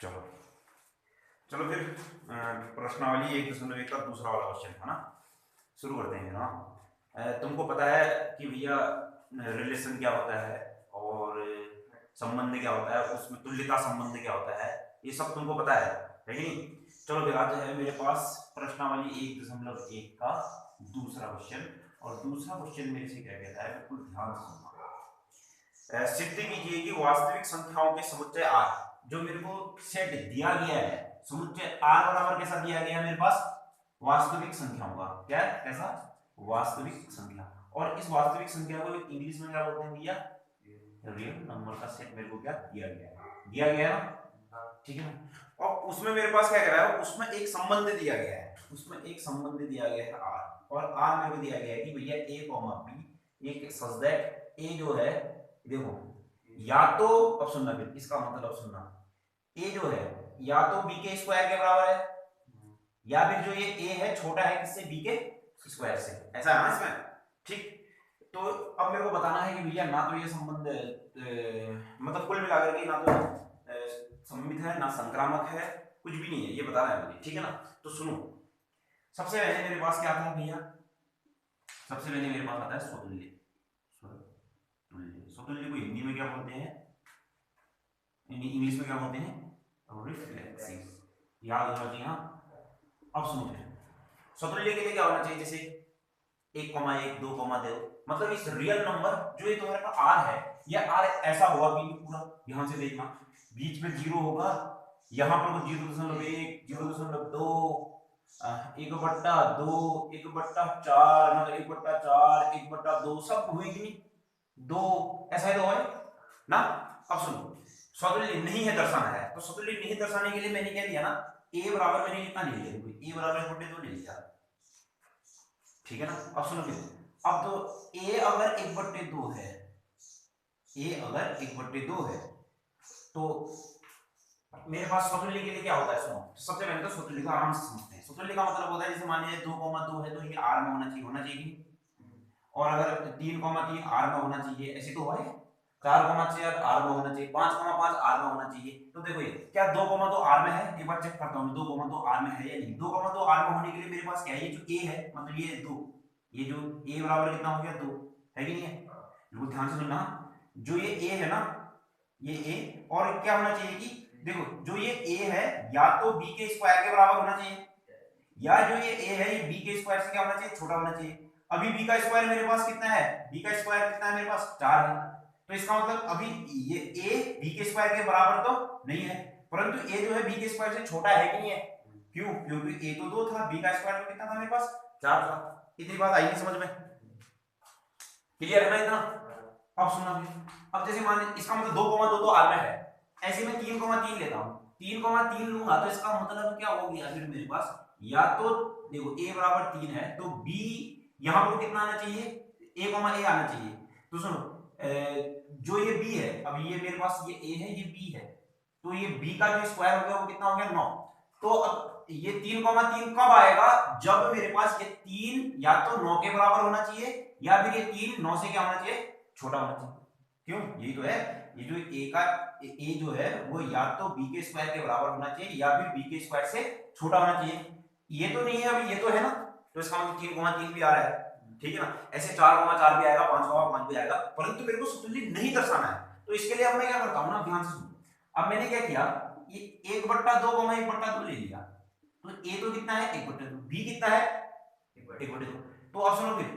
चलो चलो फिर प्रश्नावली 1.1 का दूसरा वाला क्वेश्चन था ना, शुरू करते हैं ना। तुमको पता है कि भैया रिलेशन क्या होता है और संबंध क्या होता है, उसमें तुल्यता संबंध क्या होता है, ये सब तुमको पता है कि नहीं। चलो फिर आज है मेरे पास प्रश्नावली 1.1 का दूसरा क्वेश्चन, और दूसरा क्वेश्चन मेरे से क्या कहता है, बिल्कुल ध्यान से सुनना। सिद्ध कीजिए कि वास्तविक संख्याओं के समुच्चय आर, जो मेरे को सेट दिया गया है, समुच्चय आर बराबर कैसा दिया गया है मेरे पास, वास्तविक संख्याओं का क्या कैसा, वास्तविक संख्या। और इस वास्तविक संख्या को इंग्लिश में क्या बोलते हैं भैया, रियल नंबर का सेट मेरे को क्या दिया गया है, दिया गया ना, ठीक है ना। और उसमें मेरे पास क्या कह रहा है, उसमें एक संबंध दिया गया है, उसमें एक संबंध दिया गया है आर, और आर मेरे को दिया गया है कि भैया ए कॉमा बी, एक सच दैट ए जो है, देखो या तो अब सुनना, फिर इसका मतलब सुनना, ए जो है या तो बी के स्क्वायर के बराबर है, या फिर जो ये ए है छोटा है किससे, बी के स्क्वायर से, ऐसा है ना इसमें, ठीक। तो अब मेरे को बताना है कि भैया ना तो ये संबंध मतलब कुल मिलाकर के ना तो सममित है ना संक्रामक है, कुछ भी नहीं है, ये बताना है मुझे, ठीक है ना। तो सुनो, सबसे पहले मेरे पास क्या आता है भैया, सबसे पहले मेरे पास आता है स्वतुल्य। स्वतुल्य को हिंदी में क्या बोलते हैं, इंग्लिश में क्या बोलते हैं, रिफ्लेक्सिव, याद होना चाहिए ना। अब सुनो फिर, स्वतुल्य के लिए क्या होना चाहिए, जैसे 1,1 2,2, मतलब इस रियल नंबर जो ये तुम्हारे पास आर है, ये आर ऐसा होगा कि पूरा ध्यान से देखना, बीच में जीरो होगा, यहाँ पर 0.1 0.2 1/2 1/4 मतलब 1/4 1/2 सब हुए कि नहीं, दो, ऐसा है, दो है ना। अब सुनो, स्वतुल्य नहीं है दर्शाना है, तो स्वतुल्य नहीं दर्शाने के लिए मैंने क्या लिया ना, ए बराबर मैंने इतना नहीं लिया, ए बराबर 1/2 नहीं लिया, ठीक है ना। अब सुनो फिर, अब तो ए अगर 1/2 है, ए अगर 1/2 है, तो मेरे पास स्वतुल्य के लिए क्या होता है, सुनो सबसे पहले तो स्वतुल्य का आराम से समझते हैं। स्वतुल्य का मतलब होता है, जैसे मान लीजिए 2,2 है तो ये आर में होना चाहिए, और अगर 3,3 आर में होना चाहिए, ऐसे तो है, 4,4 आर में होना चाहिए, 5,5 आर में होना चाहिए। तो देखो ये क्या 2,2 आर में है, एक बार चेक करता हूँ 2,2 आर में है या नहीं। 2,2 आर में होने के लिए मेरे पास क्या है, ये जो ए है मतलब ये 2, ये जो ए बराबर कितना हो गया 2, है कि नहीं है, बिल्कुल ध्यान से सुनना, जो ये ए है ना, ये ए, और क्या होना चाहिए कि देखो जो ये ए है या तो बी के स्क्वायर के बराबर होना चाहिए, या जो ये ए है ये बी के स्क्वायर से क्या होना चाहिए, छोटा होना चाहिए। अभी बी का स्क्वायर मेरे पास कितना है, बी का स्क्वायर कितना है मेरे पास 4 है, तो इसका मतलब अभी ये ए बी के स्क्वायर के बराबर तो नहीं है, परंतु ए जो है बी के स्क्वायर से छोटा है कि नहीं है, क्यों, क्योंकि ए तो 2 था, बी का स्क्वायर कितना था मेरे पास 4 था। इतनी बात आई नहीं समझ में, क्लियर है ना इतना। अब सुनना फिर, अब जैसे मान लीजिए इसका मतलब 2,2 तो आर में है, ऐसे में 3,3 लेता हूं, 3,3 लूंगा तो इसका मतलब क्या हो गया फिर मेरे पास, या तो देखो a बराबर 3 है तो b यहां पर कितना आना चाहिए, a आना चाहिए। तो सुनो जो ये b है, अब ये मेरे पास ये a है ये b है, तो ये b का जो स्क्वायर हो गया वो कितना हो गया 9। तो अब ये 3,3 कब आएगा, जब मेरे पास ये 3 या तो 9 के बराबर होना चाहिए, या फिर ये 3 9 से क्या होना चाहिए, छोटा होना चाहिए। क्यों, यही तो है, ये जो a का a जो है वो या तो b के स्क्वायर के बराबर होना चाहिए, या फिर b के स्क्वायर से छोटा होना चाहिए। ये तो नहीं है, अभी ये तो है ना, तो इसका मतलब 3,3 भी आ रहा है, ठीक है ना। ऐसे 4,4 भी आएगा, 5,5 भी आएगा, परंतु मेरे को स्वतुल्य नहीं दर्शाना है, तो इसके लिए अब मैं क्या करता हूँ ना, ध्यान से सुनो। अब मैंने क्या किया, ये 1/2 1/2 ले लिया, तो a तो कितना है 1/2, b कितना है 1/2। तो अब सुनो फिर,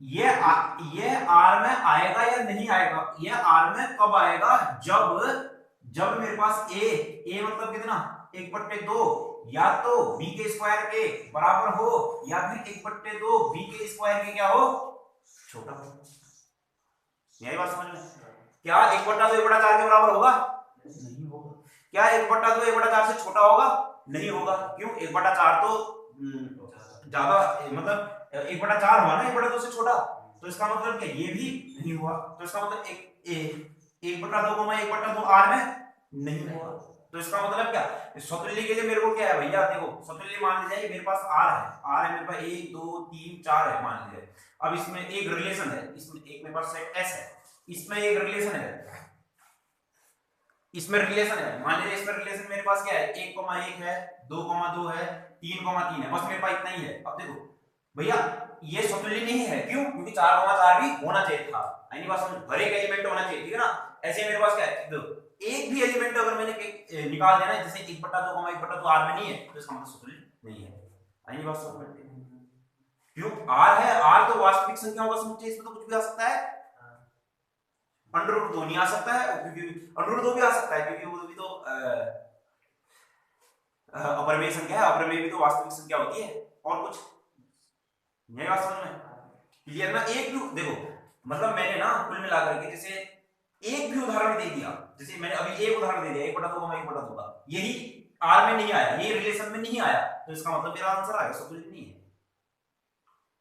ये आर में आएगा या नहीं आएगा, ये आर में कब आएगा, जब मेरे पास ए मतलब कितना 1/2 या तो b के स्क्वायर के बराबर हो, या फिर 1/2 b के स्क्वायर के क्या हो, छोटा हो। यही बात समझ में, क्या 1/2 1/4 के बराबर होगा, नहीं होगा। क्या 1/2 1/4 से छोटा होगा, नहीं होगा। क्यों, 1/4 तो ज्यादा मतलब 1/4 हुआ ना 1/2 से छोटा, तो इसका मतलब क्या, ये भी नहीं हुआ, तो इसका मतलब 1/2 1/2 आर में नहीं हुआ। तो इसका मतलब क्या, स्वतुल्य के लिए मेरे को क्या है भैया, देखो स्वतुल्य मान लीजिए मेरे पास आर है मेरे पास 1 2 3 4 है मान लीजिए। अब इसमें एक रिलेशन है, इसमें एक मेरे पास सेट एस है, इसमें एक रिलेशन है, इसमें रिलेशन है, मान लीजिए इसमें रिलेशन मेरे पास क्या है, 1,1 है, 2,2 है, 3,3 है, बस मेरे पास इतना ही है। अब देखो भैया ये स्वतुल्य नहीं है, क्यों? क्योंकि 4,4 भी होना चाहिए था, यानी बात समझ, हर एक एलिमेंट होना चाहिए, ठीक है ना। ऐसे मेरे पास क्या है, देखो एक भी एलिमेंट अगर मैंने निकाल दिया ना, जैसे 1/2, 1/2 आर में नहीं है, तो इसका मतलब स्वतुल्य नहीं है, यानी बात समझ। क्यों आर है, आर तो वास्तविक संख्याओं का समुच्चय, इसमें तो कुछ भी आ सकता है, अंडर रूट 2 नहीं आ सकता है, क्योंकि अंडर रूट 2 भी आ सकता है, क्योंकि वो भी तो अपरिमेय संख्या है, अपरिमेय भी तो वास्तविक संख्या होती है, और कुछ मेरी बात समझ में क्लियर ना। एक भी देखो, मतलब मैंने ना कुल मिलाकर के जैसे एक भी उदाहरण दे दिया, जैसे मैंने अभी एक उदाहरण दे दिया 1/2 का 1/2 का, यही आर में नहीं आया, ये रिलेशन में नहीं आया, तो इसका मतलब मेरा आंसर आ गया, स्वतुल्य नहीं है,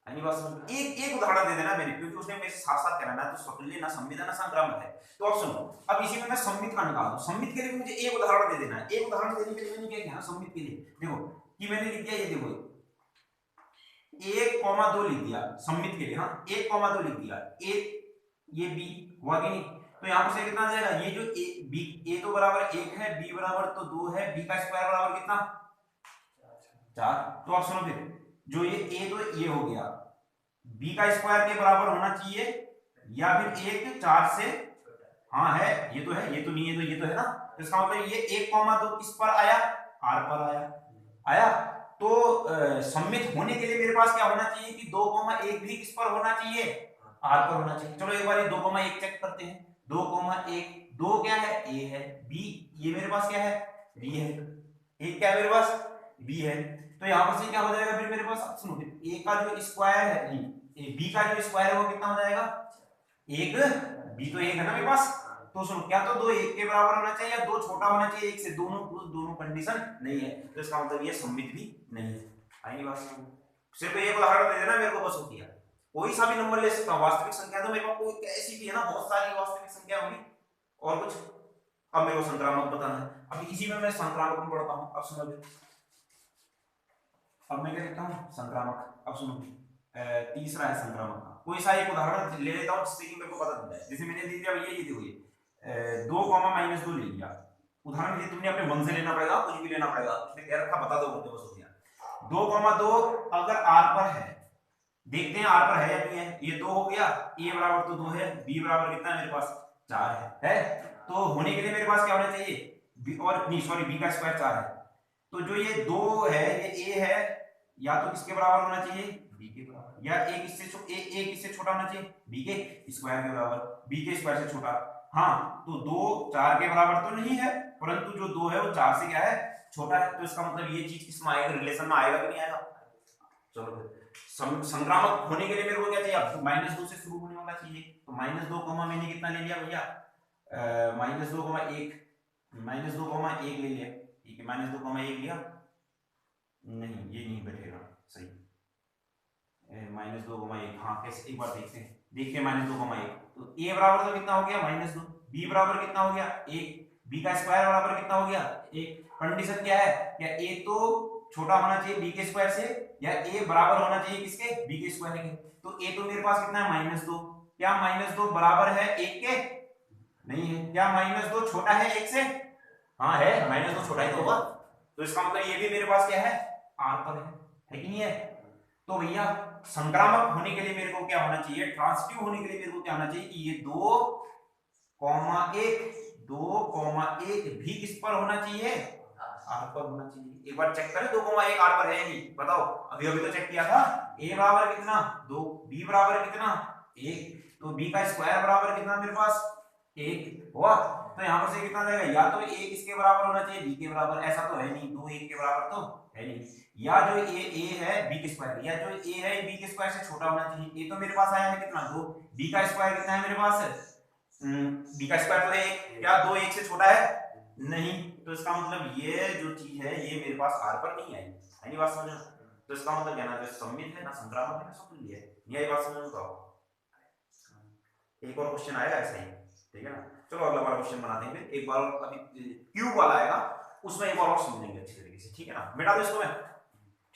यानी बात समझ। एक उदाहरण दे देना मैंने, क्योंकि उसने मेरे साथ साथ कहना है तो स्वतुल्य ना सममित है ना संक्रामक है। तो अब सुनो, अब इसी में मैं सममित का निकाल दूं, सममित के लिए मुझे एक उदाहरण दे देना है। एक उदाहरण देने के लिए मैंने क्या किया सममित के लिए, देखो कि मैंने लिख दिया, ये देखो 1,2 लिख दिया सममित के लिए, हाँ 1,2 लिख दिया, ये बी हुआ कि नहीं, तो यहाँ पर से कितना आ जाएगा, ये जो ए तो बराबर 1 है, बी बराबर तो 2 है, बी का स्क्वायर बराबर कितना 4। तो आप सुनो फिर, जो ये ए तो ये हो गया, बी का स्क्वायर के बराबर होना चाहिए, या फिर 1 4 से, हाँ है, ये तो है, ये तो नहीं है, तो ये तो है ना, तो इसका मतलब ये 1,2 किस पर आया, आर पर आया। तो सममित होने के लिए मेरे पास क्या होना चाहिए कि 2,1 भी किस पर होना चाहिए, आर पर होना चाहिए। चलो एक बार ये 2,1 चेक करते हैं, 2,1 2 क्या है, ए है, बी ये मेरे पास क्या है, बी है, एक क्या है मेरे पास, बी है, तो यहाँ पर से क्या हो जाएगा फिर मेरे पास, सुनो फिर ए का जो स्क्वायर है, बी का जो स्क्वायर है वो कितना हो जाएगा, एक, बी तो एक है ना मेरे पास, तो सुनो क्या तो 2 1 के बराबर होना चाहिए या 2 छोटा होना चाहिए 1 से, दोनों कंडीशन नहीं है, तो इसका मतलब ये सममित भी नहीं है। आएगी बात समझ, सिर्फ एक उदाहरण दे देना मेरे को, बस हो गया। कोई सा भी नंबर ले सकता हूं, वास्तविक संख्या तो मेरे पास कोई ऐसी भी है ना, बहुत सारी वास्तविक संख्या होगी, और कुछ। अब मेरे को संक्रामक बताना है, अभी इसी में मैं संक्रामक में पढ़ता हूं, अब सुनो, अब मैं क्या लिखता हूं संक्रामक, अब सुनो तीसरा है संक्रामक का, कोई सा एक उदाहरण ले लेता हूं जिससे कि मेरे को पता चल जाए। जैसे मैंने ले लिया ये देखो, ये 2,-2 ले लिया, उदाहरण ये तुमने अपने मन से लेना पड़ेगा, कुछ भी लेना पड़ेगा, उसने कह रखा बता दो बोलते बस हो गया। 2,2 अगर आर पर है, देखते हैं आर पर है या नहीं है, ये 2 हो गया, ए बराबर तो 2 है, बी बराबर कितना है मेरे पास 4 है, तो होने के लिए मेरे पास क्या होना चाहिए, बी और नहीं सॉरी बी का स्क्वायर 4 है, तो जो ये 2 है ये ए है, या तो किसके बराबर होना चाहिए, बी के बराबर, या एक इससे छोटा होना चाहिए, बी के स्क्वायर के बराबर, बी के स्क्वायर से छोटा, हाँ तो 2 4 के बराबर तो नहीं है, परंतु जो 2 है वो 4 से क्या है, छोटा है, तो इसका मतलब ये चीज किसमें आएगा, रिलेशन में आएगा कि नहीं आएगा। चलो फिर संक्रामक होने के लिए मेरे को क्या चाहिए, -2 से शुरू होने वाला चाहिए, तो -2 मैंने कितना ले लिया भैया, -2,1 -2,1 ले लिया, ठीक है, -2,1 लिया, नहीं ये नहीं बैठेगा सही, -2,1, हाँ कैसे एक बार देखते हैं, देखिए -2,1, तो ए बराबर तो कितना हो गया -2, बी बराबर कितना हो गया 1, बी का स्क्वायर बराबर कितना हो गया 1, कंडीशन क्या है, क्या ए तो छोटा होना चाहिए बी के स्क्वायर से, या ए बराबर होना चाहिए किसके, बी के स्क्वायर के, तो ए तो मेरे पास कितना है -2, क्या -2 बराबर है 1 के, नहीं है, क्या -2 छोटा है 1 से, हाँ है, -2 छोटा ही तो होगा, तो इसका मतलब ये भी मेरे पास क्या है, आर पर है कि नहीं है। तो भैया संक्रामक होने के लिए मेरे को क्या होना चाहिए, ट्रांसिटिव होने के लिए मेरे को क्या होना चाहिए कि ये 2,1 भी किस पर होना चाहिए, आर पर होना चाहिए। एक बार चेक करें 2,1 आर पर है नहीं, बताओ, अभी अभी तो चेक किया था, ए बराबर कितना 2, बी बराबर कितना 1, तो बी का स्क्वायर बराबर कितना मेरे पास 1 हुआ, तो यहाँ पर से कितना जाएगा, या तो ए किसके बराबर होना चाहिए, बी के बराबर, ऐसा तो है नहीं, 2 1 के बराबर तो है नहीं, या जो ए है बी के स्क्वायर, या जो ए है बी के स्क्वायर से छोटा होना चाहिए, ए तो मेरे पास आया है कितना 2, बी का स्क्वायर कितना है मेरे पास, बी का स्क्वायर तो है 1, क्या 2 1 से छोटा है नहीं, तो इसका मतलब ये जो चीज है ये मेरे पास आर पर नहीं आई, यानी बात समझ, तो इसका मतलब क्या ना सममित है ना संक्रामक है ना स्वतुल्य है, ये बात समझ में। तो एक और क्वेश्चन आएगा ऐसा ही, ठीक है ना, चलो अगला वाला क्वेश्चन बनाते हैं, फिर एक बार अभी क्यूब वाला आएगा उसमें एक बार और समझेंगे अच्छी तरीके से, ठीक है ना, मिटा दो इसको मैं,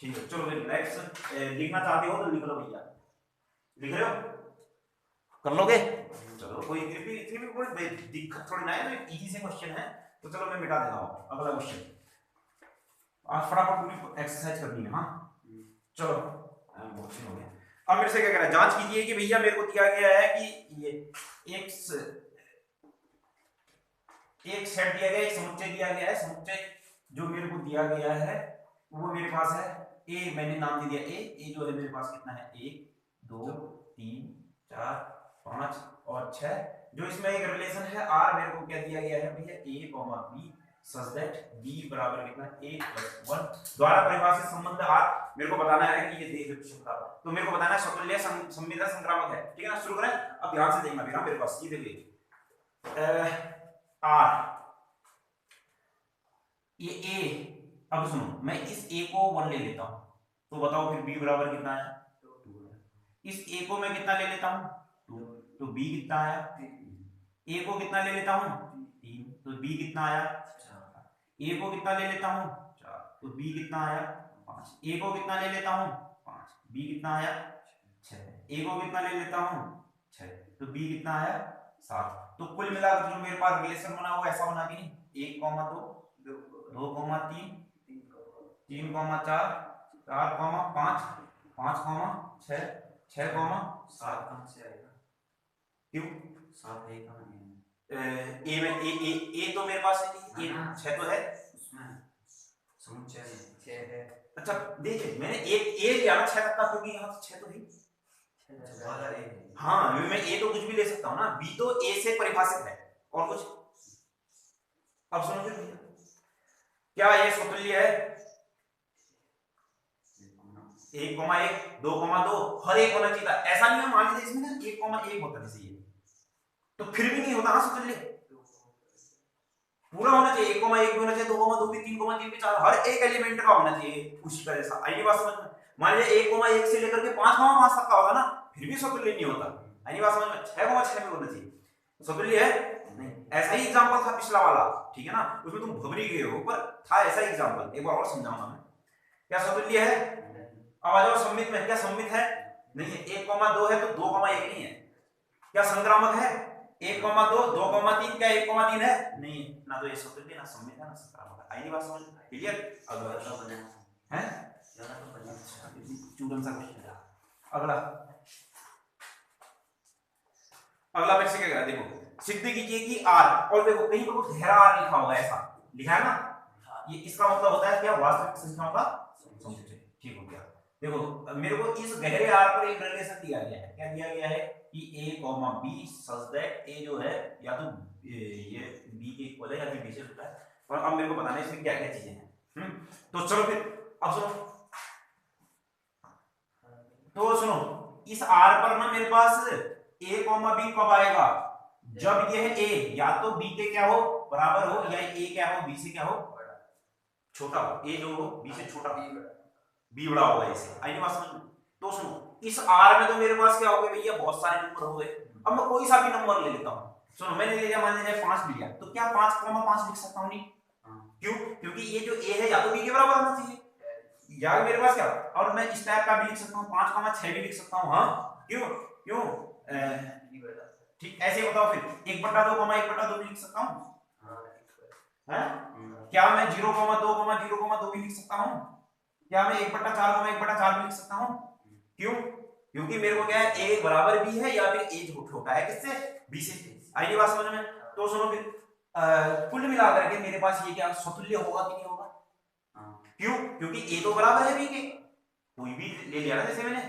ठीक है। चलो फिर नेक्स्ट लिखना चाहते हो तो लिख लो भैया, लिख रहे हो, कर लोगे? चलो कोई इतनी भी कोई दिक्कत थोड़ी ना है, तो इजी से क्वेश्चन है, तो चलो मैं मिटा देता हूँ। अगला क्वेश्चन, आज फटाफट पूरी एक्सरसाइज करनी है। हाँ चलो बहुत हो गया। अब मेरे से क्या कह रहा है, जांच कीजिए कि भैया मेरे को दिया गया है कि ये एक सेट दिया गया है, एक समुच्चय दिया गया है। समुच्चय जो मेरे को दिया गया है वो मेरे पास है ए, मैंने नाम दे दिया ए जो है मेरे पास कितना है, 1 2 3 4 5 और 6। जो इसमें एक रिलेशन है आर, मेरे को क्या दिया गया है भैया, A comma B such that B बराबर कितना, a + 1 द्वारा परिभाषित संबंध आर मेरे को बताना है कि ये देख क्षमता, तो मेरे को बताना है समतुल्य संवेदन संक्रामक है। ठीक है ना, शुरू करें। अब ध्यान से देखना बेटा, मेरे पास ये देखिए आर, ये ए। अब सुनो, मैं इस ए को 1 ले लेता हूं, तो बताओ फिर बी बराबर कितना है, 2। इस ए को मैं कितना ले लेता हूं, 2, तो बी कितना आया, ए को कितना ले लेता हूं, 3, तो बी कितना आया, 4। ए को कितना ले लेता हूं, 4, तो बी कितना आया, 5। ए को कितना ले लेता हूं, 5, बी कितना आया, 6। ए को कितना ले लेता हूं, 6, तो बी कितना आया, 7। तो कुल मिलाकर जो मेरे पास रिलेशन बना वो ऐसा बना कि 1, 2, 2, 3, 3, 4, 4, 5, 5, 6, 6, 7 कहां से आएगा, क्यों 7 है कहां है, ए में ए तो मेरे पास है, 6 तो है उसमें, समुच्चय 6 है। अच्छा देखिए, मैंने एक ए लिया ना 6 तक का, क्योंकि यहां 6 तो है। हाँ मैं ए तो कुछ भी ले सकता हूँ ना, बी तो ए से परिभाषित है और कुछ। अब सुनो फिर भैया, क्या ये समतुल्य है, 1, 1, 2, 2 हर एक होना चाहिए था, ऐसा नहीं है। मान लीजिए इसमें ना 1, 1 होता जैसे ये, तो फिर भी नहीं होता ना समतुल्य, पूरा होना चाहिए। 1, 1 भी होना चाहिए, 2, 2 भी, 3, 3 भी, 4, हर एक एलिमेंट का होना चाहिए उसी का जैसा। आइए बात समझ में। मान लीजिए 1, 1 से लेकर के 5, 5 तक का होगा ना, फिर भी समतुल्य नहीं होता। आइए बात समझ में। 6, 6 में होना चाहिए, समतुल्य है नहीं। ऐसा ही एग्जांपल था पिछला वाला, ठीक है ना, उसमें तुम घबरी गए हो, पर था ऐसा एग्जांपल। एक बार और समझाऊंगा मैं, क्या समतुल्य है। अब आ जाओ सममित में, क्या सममित है, नहीं है। 1, 2 है तो 2, 1 नहीं है। क्या संक्रामक है, 1, 2, 2, 3, क्या 1, 3 है, नहीं है ना। तो ये समतुल्य ना सममित है ना संक्रामक है। आई नहीं बात समझ, क्लियर। अगला है स्टूडेंट सा क्वेश्चन, अगला मेरे से क्या कह रहा है, देखो सिद्ध कीजिए कि आर, और देखो कहीं पर कुछ गहरा आर लिखा होगा, ऐसा लिखा है ना, ये इसका मतलब होता है क्या, वास्तविक संख्याओं का समुच्चय। ठीक हो गया। देखो मेरे को इस गहरे आर पर एक रिलेशन दिया गया है, क्या दिया गया है कि a, b such that a जो है या तो ये b के इक्वल है या फिर b से छोटा है। और अब मेरे को बताना है इसमें क्या क्या चीजें हैं। तो चलो फिर अब सुनो, तो सुनो इस r पर ना मेरे पास a, b कब आएगा, जब यह a या तो b के क्या हो, बराबर हो, या a क्या हो, b से क्या हो, छोटा हो। a जो हो b से छोटा, b बड़ा होगा इससे। आई नहीं बात समझ में। तो सुनो इस r में तो मेरे पास क्या हो गए भैया, बहुत सारे नंबर हो गए। अब मैं कोई सा भी नंबर ले लेता हूं। सुनो मैंने ले लिया, मान लीजिए 5 लिया, तो क्या 5, 5 लिख सकता हूं, नहीं क्यों, क्योंकि ये जो a है या तो b के बराबर होना चाहिए, या मेरे पास क्या, और मैं इस टाइप का भी लिख सकता हूं, 5, 6 भी लिख सकता हूं। हाँ क्यों क्यों ठीक, ऐसे बताओ फिर 1/2, 1/2 भी लिख सकता हूं है। क्या मैं 0, 2, 0, 2 भी लिख सकता हूं, क्या मैं 1/4, 1/4 भी लिख सकता हूं, क्यों, क्योंकि मेरे को क्या है, a बराबर b है या फिर a छोटा है किससे, b से। आई नहीं बात समझ में। तो सुनो फिर कुल मिलाकर के मेरे पास ये क्या समतुल्य होगा कि नहीं होगा, क्यों, क्योंकि a तो बराबर है b के, कोई भी ले लिया ना, जैसे मैंने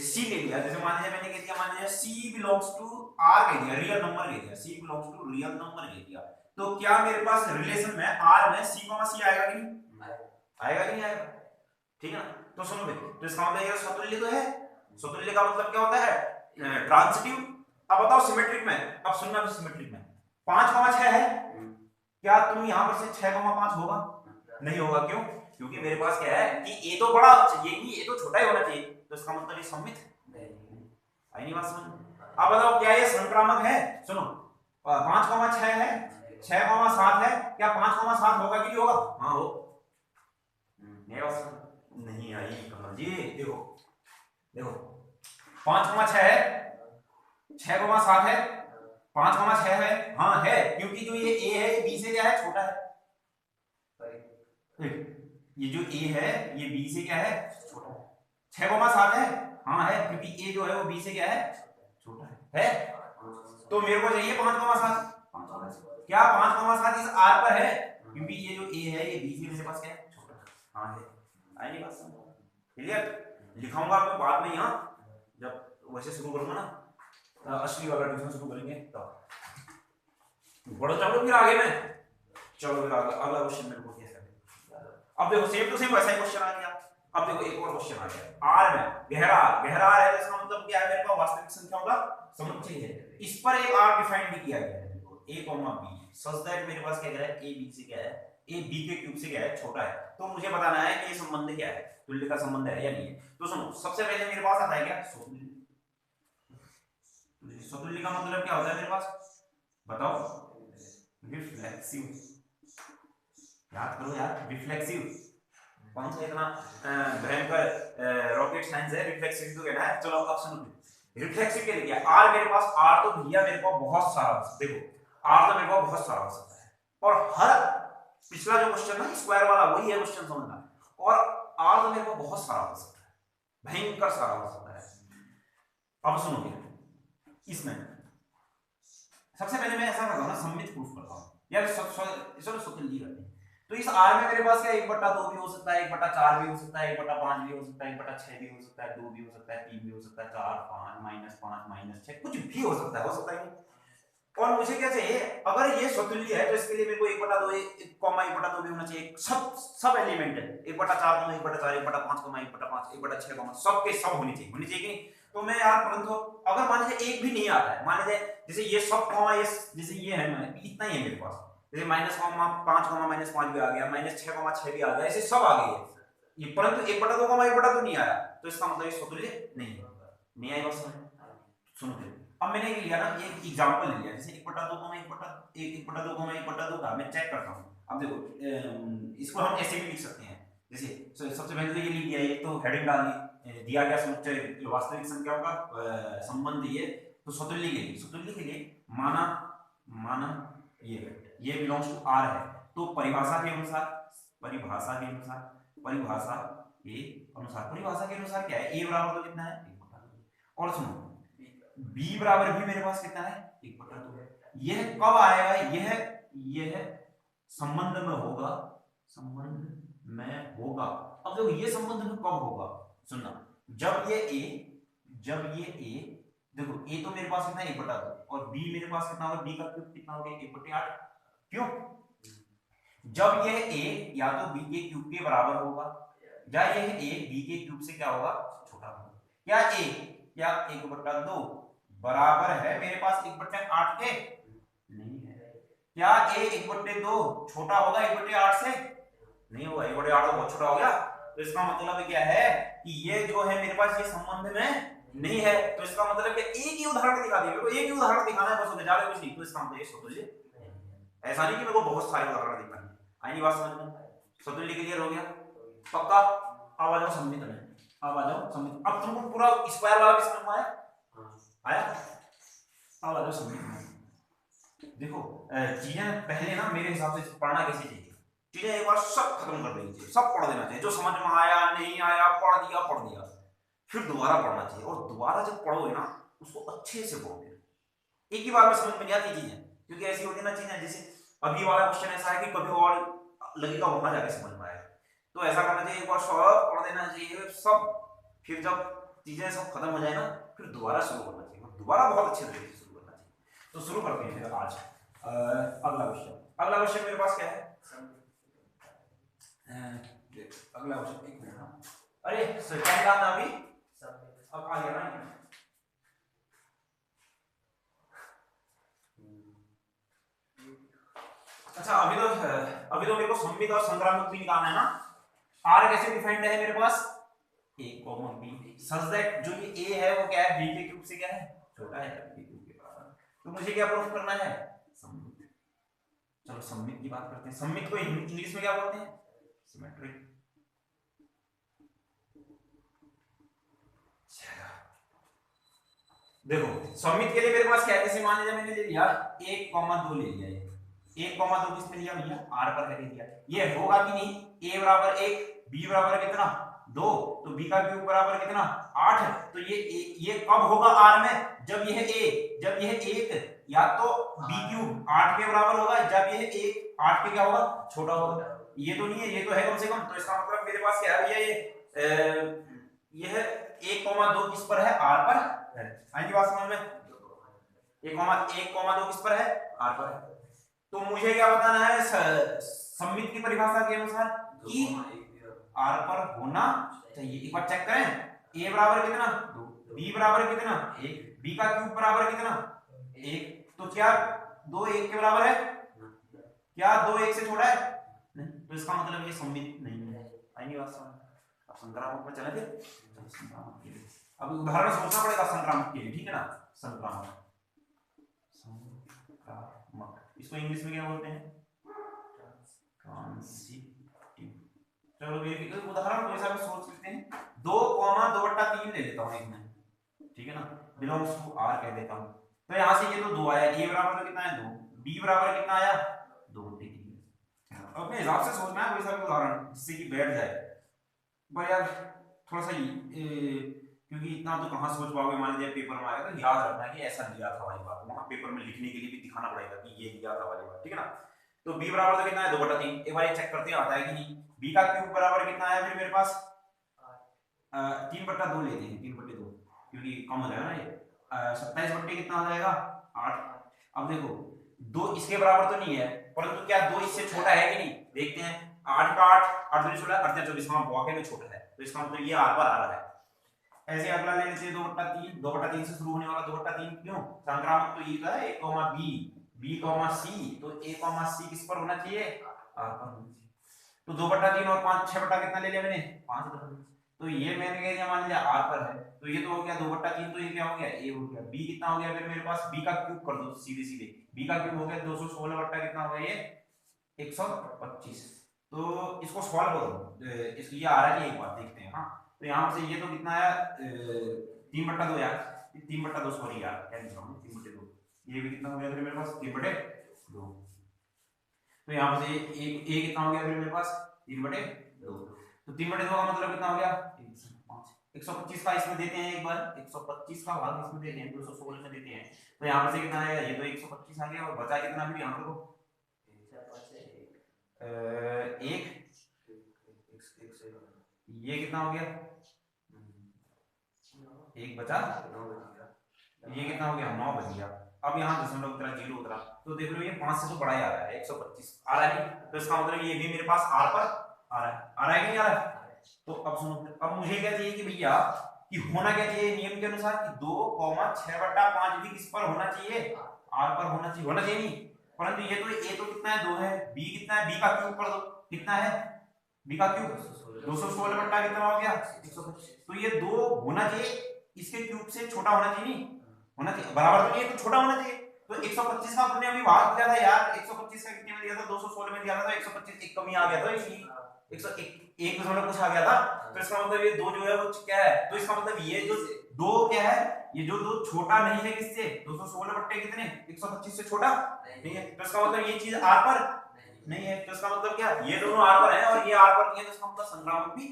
c ले लिया, जैसे मान लीजिए मैंने कह दिया, मान लीजिए c बिलोंग्स टू r कह दिया, रियल नंबर ले लिया, c belongs to real number ले लिया, तो क्या मेरे पास रिलेशन में r में c, c आएगा कि नहीं आएगा कि नहीं आएगा, ठीक है ना। तो सुनो भाई, तो इसका मतलब ये स्वतुल्य तो है। स्वतुल्य का मतलब क्या होता है, ट्रांजिटिव। अब बताओ सिमेट्रिक में, अब सुनना भी सिमेट्रिक में 5, 6 है, क्या तुम यहां पर से 6, 5 होगा, नहीं होगा, क्यों, क्योंकि मेरे पास क्या है कि a तो बड़ा चाहिए, नहीं a तो छोटा ही होना चाहिए, तो इसका मतलब ये सममित नहीं। आई नहीं बात समझ। अब बताओ क्या ये संक्रामक है, सुनो 5, 6 है, 6, 7 है, क्या 5, 7 होगा कि नहीं होगा, हाँ हो, नहीं आई कमल जी। देखो देखो 5, 6 है, 6,7 है, 5,6 है, हाँ है, क्योंकि जो ये ए है ये बी से क्या है, छोटा है। ये जो ए है ये बी से क्या है, छोटा है। 6,7 है, हाँ है, क्योंकि ए जो है वो बी से क्या है, छोटा है। तो मेरे को चाहिए 5,7। क्या 5,7 इस आर पर है, क्योंकि ये जो ए है ये बी से मेरे पास क्या है, छोटा है। हाँ है, आई नहीं बात समझ, क्लियर। लिखाऊंगा आपको बाद में, यहाँ जब वैसे शुरू करूंगा ना असली वाला ट्यूशन शुरू करेंगे तब बढ़ो। चलो फिर आगे में, चलो फिर अगला क्वेश्चन मेरे को कैसे। अब देखो सेम टू सेम वैसा ही क्वेश्चन आ गया। अब देखो एक और क्वेश्चन आ गया, आर में गहरा गहरा आर है, इसका मतलब क्या है, मेरे पास वास्तविक संख्याओं का समुच्चय है। इस पर एक आर डिफाइन भी किया गया है, a b सच दैट मेरे पास क्या कह रहा है, a b से क्या है, a b के क्यूब से क्या है, छोटा है। तो मुझे बताना है कि ये संबंध क्या है, तुल्य का संबंध है या नहीं है। तो सुनो, सबसे पहले मेरे पास आता है क्या, स्वतुल्य। स्वतुल्य का मतलब क्या होता है मेरे पास, बताओ, रिफ्लेक्सिव। याद करो यार, रिफ्लेक्सिव कौन सा इतना भयंकर रॉकेट साइंस है, रिफ्लेक्सिव तो कहना है। चलो अब सुनो, रिफ्लेक्सिव के लिए आर मेरे पास, आर तो भैया मेरे पास बहुत सारा, देखो आर तो मेरे पास बहुत सारा हो सकता है, और हर पिछला जो क्वेश्चन है स्क्वायर वाला वही है क्वेश्चन, समझना। और आर तो मेरे पास बहुत सारा हो सकता है, भयंकर सारा हो सकता है। अब सुनोगे, इसमें सबसे पहले मैं ऐसा करता हूँ ना, सममित प्रूफ करता हूँ यार, चलो स्वतंत्र करते हैं। तो इस आर में मेरे पास क्या 1/2 भी हो सकता है, 1/4 भी हो सकता है, 1/5 भी हो सकता है, 1/6 भी हो सकता है, 2 भी हो सकता है, 3 भी हो सकता है, 4, 5, -5, -6 कुछ भी हो सकता है। और मुझे क्या चाहिए, अगर ये स्वतुल्य है तो इसके लिए मेरे को 1/2 1/2 भी होना चाहिए, सब एलिमेंट है, 1/4 1/4 1/5 1/5 1/6 सब के सब होनी चाहिए कि नहीं। तो मैं यार परंतु अगर मान लीजिए एक भी नहीं आता है, मान लीजिए जैसे ये सब कॉमा ये जैसे ये है, इतना ही है मेरे पास, जैसे -5 -5 भी आ गया, -6 भी आ गया, ऐसे सब आ गए ये, परंतु 1/2 1/2 नहीं आया, तो इसका मतलब ये स्वतुल्य नहीं आई बात समझ। सुनो फिर, अब मैंने लिया ना एक एग्जांपल ले लिया, जैसे 1/2 का मैं चेक करता हूँ। अब देखो इसको हम ऐसे भी लिख सकते हैं, जैसे सबसे पहले तो ये लिख दिया, ये तो हेडिंग डाली, दिया गया समुच्चय वास्तविक संख्याओं का संबंध, ये तो स्वतुल्य के लिए माना ये बिलोंग्स टू आर है, तो परिभाषा के अनुसार क्या है, a बराबर तो कितना है, 1/2। और सुनो b बराबर भी मेरे पास कितना है, 1/2। यह कब आएगा, यह संबंध में होगा, अब देखो ये संबंध में कब होगा, सुनना, जब ये a देखो a तो मेरे पास कितना है, 1/2, और b मेरे पास कितना होगा, b का क्यूब कितना हो गया, 1/8। क्यों, जब यह a या तो b के क्यूब के बराबर होगा, या यह a b के क्यूब से क्या होगा, छोटा होगा। क्या a या 1/2 बराबर है मेरे पास 1/8 के, नहीं है। क्या a 1/2 छोटा होगा 1/8 से, नहीं होगा, 1/8 तो बहुत छोटा हो गया। तो इसका मतलब क्या है कि ये जो है मेरे पास ये संबंध में नहीं है, तो इसका मतलब कि एक ही उदाहरण दिखा दिया, मेरे को एक ही उदाहरण दिखाना है बस, ज्यादा कुछ नहीं। तो इसका मतलब ये स्वतुल्य, ऐसा नहीं कि मेरे को बहुत सारे उदाहरण दिखाने, आई नहीं बात समझ में, स्वतुल्य क्लियर हो गया पक्का। अब आ जाओ सममित में, अब तुमको पूरा स्क्वायर वाला भी समझ में आया। अब आ जाओ सममित में। देखो चीजें पहले ना मेरे हिसाब से पढ़ना कैसे चाहिए, चीजें एक बार सब खत्म कर देनी चाहिए, सब पढ़ देना चाहिए, जो समझ में आया नहीं आया पढ़ दिया, फिर दोबारा पढ़ना चाहिए। और दोबारा जब पढ़ोगे ना उसको अच्छे से पढ़ोगे, एक ही बार में समझ में नहीं आती चीजें, क्योंकि ऐसी होती ना चीजें, जैसे अभी वाला क्वेश्चन ऐसा है कि कभी और लगेगा वहां जाके समझ में आएगा। तो ऐसा करना चाहिए, एक बार सब पढ़ देना चाहिए सब, फिर जब चीजें सब खत्म हो जाए ना फिर दोबारा शुरू करना चाहिए, दोबारा बहुत अच्छे तरीके से शुरू करना चाहिए। तो शुरू करते हैं फिर आज अगला क्वेश्चन मेरे पास क्या है, अगला क्वेश्चन, एक मिनट, अरे क्या निकालना अभी, अब आ गया ना। अच्छा अभी तो मेरे को सममित और संक्रामक भी निकालना है ना। आर कैसे डिफाइंड है मेरे पास, a b सच दैट जो ये a है वो क्या है, b के क्यूब से क्या है, छोटा है, b के क्यूब के बराबर। तो मुझे क्या प्रूफ करना है, सममित। चलो सममित की बात करते हैं। सममित को इंग्लिश में क्या बोलते हैं, सिमेट्रिक। देखो सममित के लिए मेरे पास क्या है, जैसे मान लीजिए मैंने ले लिया 1,2 ले लिया, 1,2 किस पे लिया भैया, आर पर ले लिया, ये होगा कि नहीं, a बराबर 1, b बराबर कितना 2, तो b का क्यूब बराबर कितना 8, तो ये कब होगा r में, जब यह 1 या तो b क्यूब 8 के बराबर होगा, जब यह 1 8 के क्या होगा छोटा होगा, ये तो नहीं है, ये तो है कम से कम, तो इसका मतलब मेरे पास क्या है भैया, यह 1,2 किस पर है, r पर है, आएगी बात समझ में, 1,2 किस पर है, r पर है। तो मुझे क्या बताना है, सममित की परिभाषा के अनुसार कि r पर होना चाहिए। एक बार चेक करें, a बराबर कितना 2, b बराबर कितना 1, b का क्यूब बराबर कितना 1, तो क्या 2 1 के बराबर है, क्या 2 1 से छोटा है नहीं, तो इसका मतलब ये सममित नहीं है, आएगी बात समझ। अब संक्रामक में चले थे, संक्रामक के लिए अब उदाहरण सोचना पड़ेगा संक्रामक के लिए, ठीक है ना, संक्रामक, इसको इंग्लिश में क्या बोलते हैं, ट्रांसिटिव। चलो उदाहरण को ऐसा भी सोच सकते हैं, 2,2/3 ले लेता हूं एक में, ठीक है ना, बिलोंग्स टू r कह देता हूं, तो यहां से ये तो 2 आया, a बराबर तो कितना है 2, b बराबर कितना आया 2/3। अपने हिसाब से सोचना है कोई सा भी उदाहरण जिससे कि बैठ जाए भाई यार, थोड़ा सा क्योंकि इतना तो कहां सोच पाओगे, मान लीजिए पेपर में आएगा तो याद रखना कि ऐसा दिया था वाली बात, वहां पेपर में लिखने के लिए भी दिखाना पड़ेगा कि ये दिया था वाली बात, ठीक है ना। तो b बराबर तो कितना है 2/3, एक बार ये चेक करते हैं आता है कि नहीं, b का क्यूब बराबर कितना आया फिर मेरे पास 3/2 लेते हैं, 3/2 क्योंकि कम हो जाएगा ना, ये 27 कितना हो जाएगा 8। अब देखो 2 इसके बराबर तो नहीं है, परंतु क्या 2 इससे छोटा है कि नहीं, देखते हैं, 8 का 8 8 2 16 8 24, हां वाकई में छोटा है, तो इसका मतलब ये r पर आ रहा है। ऐसे अगला ले लेते हैं 2/3, 2/3 से शुरू होने वाला 2/3 क्यों, संक्रामक तो ये का है a, b, c, तो a, c किस पर होना चाहिए, r पर होना चाहिए, तो 2/3 और 5 6 कितना ले लिया मैंने 5, तो ये मैंने कह दिया मान लिया r पर है, तो ये तो हो गया 2/3, तो ये क्या हो गया a हो गया, b कितना हो गया फिर मेरे पास, b का क्यूब कर दो सीधे सीधे, b का क्यूब हो गया 216 कितना हो गया ये 125, तो इसको सॉल्व करो, इसको ये आ रहा है, एक बार देखते हैं, हाँ तो यहाँ से ये तो कितना आया 3/2 यार, 3/2 सॉरी यार क्या लिख रहा हूँ 3/2, ये भी कितना हो गया फिर मेरे पास 3/2, तो यहाँ से ए कितना हो गया फिर मेरे पास 3/2, तो 3/2 का मतलब कितना हो गया 125 का इसमें देते हैं, एक बार 125 का भाग इसमें देते हैं 216 में देते हैं, तो यहाँ से कितना आया, ये तो 125 आ गया, और बचा कितना फिर यहाँ पर एक, ये कितना हो गया एक बचा, ये कितना हो गया 9 बच गया, अब यहाँ दशमलव उतरा 0 उतरा, तो देख लो ये 5 से तो बड़ा ही आ रहा है 125 आ रहा है, तो इसका मतलब ये भी मेरे पास r पर आ रहा है कि नहीं आ रहा है। तो अब सुनो, अब मुझे क्या चाहिए कि भैया कि होना क्या चाहिए नियम के अनुसार कि 2,6/5 भी किस पर होना चाहिए, r पर होना चाहिए नहीं, परंतु ये तो a तो कितना है 2 है, b कितना है, b का क्यूब कर दो कितना है, b का क्यूब 216 कितना हो गया 125, तो ये 2 होना चाहिए, इसके क्यूब से छोटा होना चाहिए, नहीं होना चाहिए, बराबर तो नहीं है तो छोटा होना चाहिए, तो 125 का हमने अभी भाग दिया था यार, 125 का कितने में दिया था 216 में दिया था, तो 125 एक कमी आ गया था, इसलिए 101 दशमलव कुछ आ गया था, तो इसका मतलब ये 2 जो है वो क्या है, तो इसका मतलब ये जो 2 क्या है, ये जो 2 छोटा नहीं है किससे 216 कितने 125 से छोटा नहीं है, तो इसका मतलब ये चीज r पर नहीं है, तो इसका मतलब क्या ये दोनों r पर है और ये r पर नहीं है, तो इसका मतलब संक्रामक भी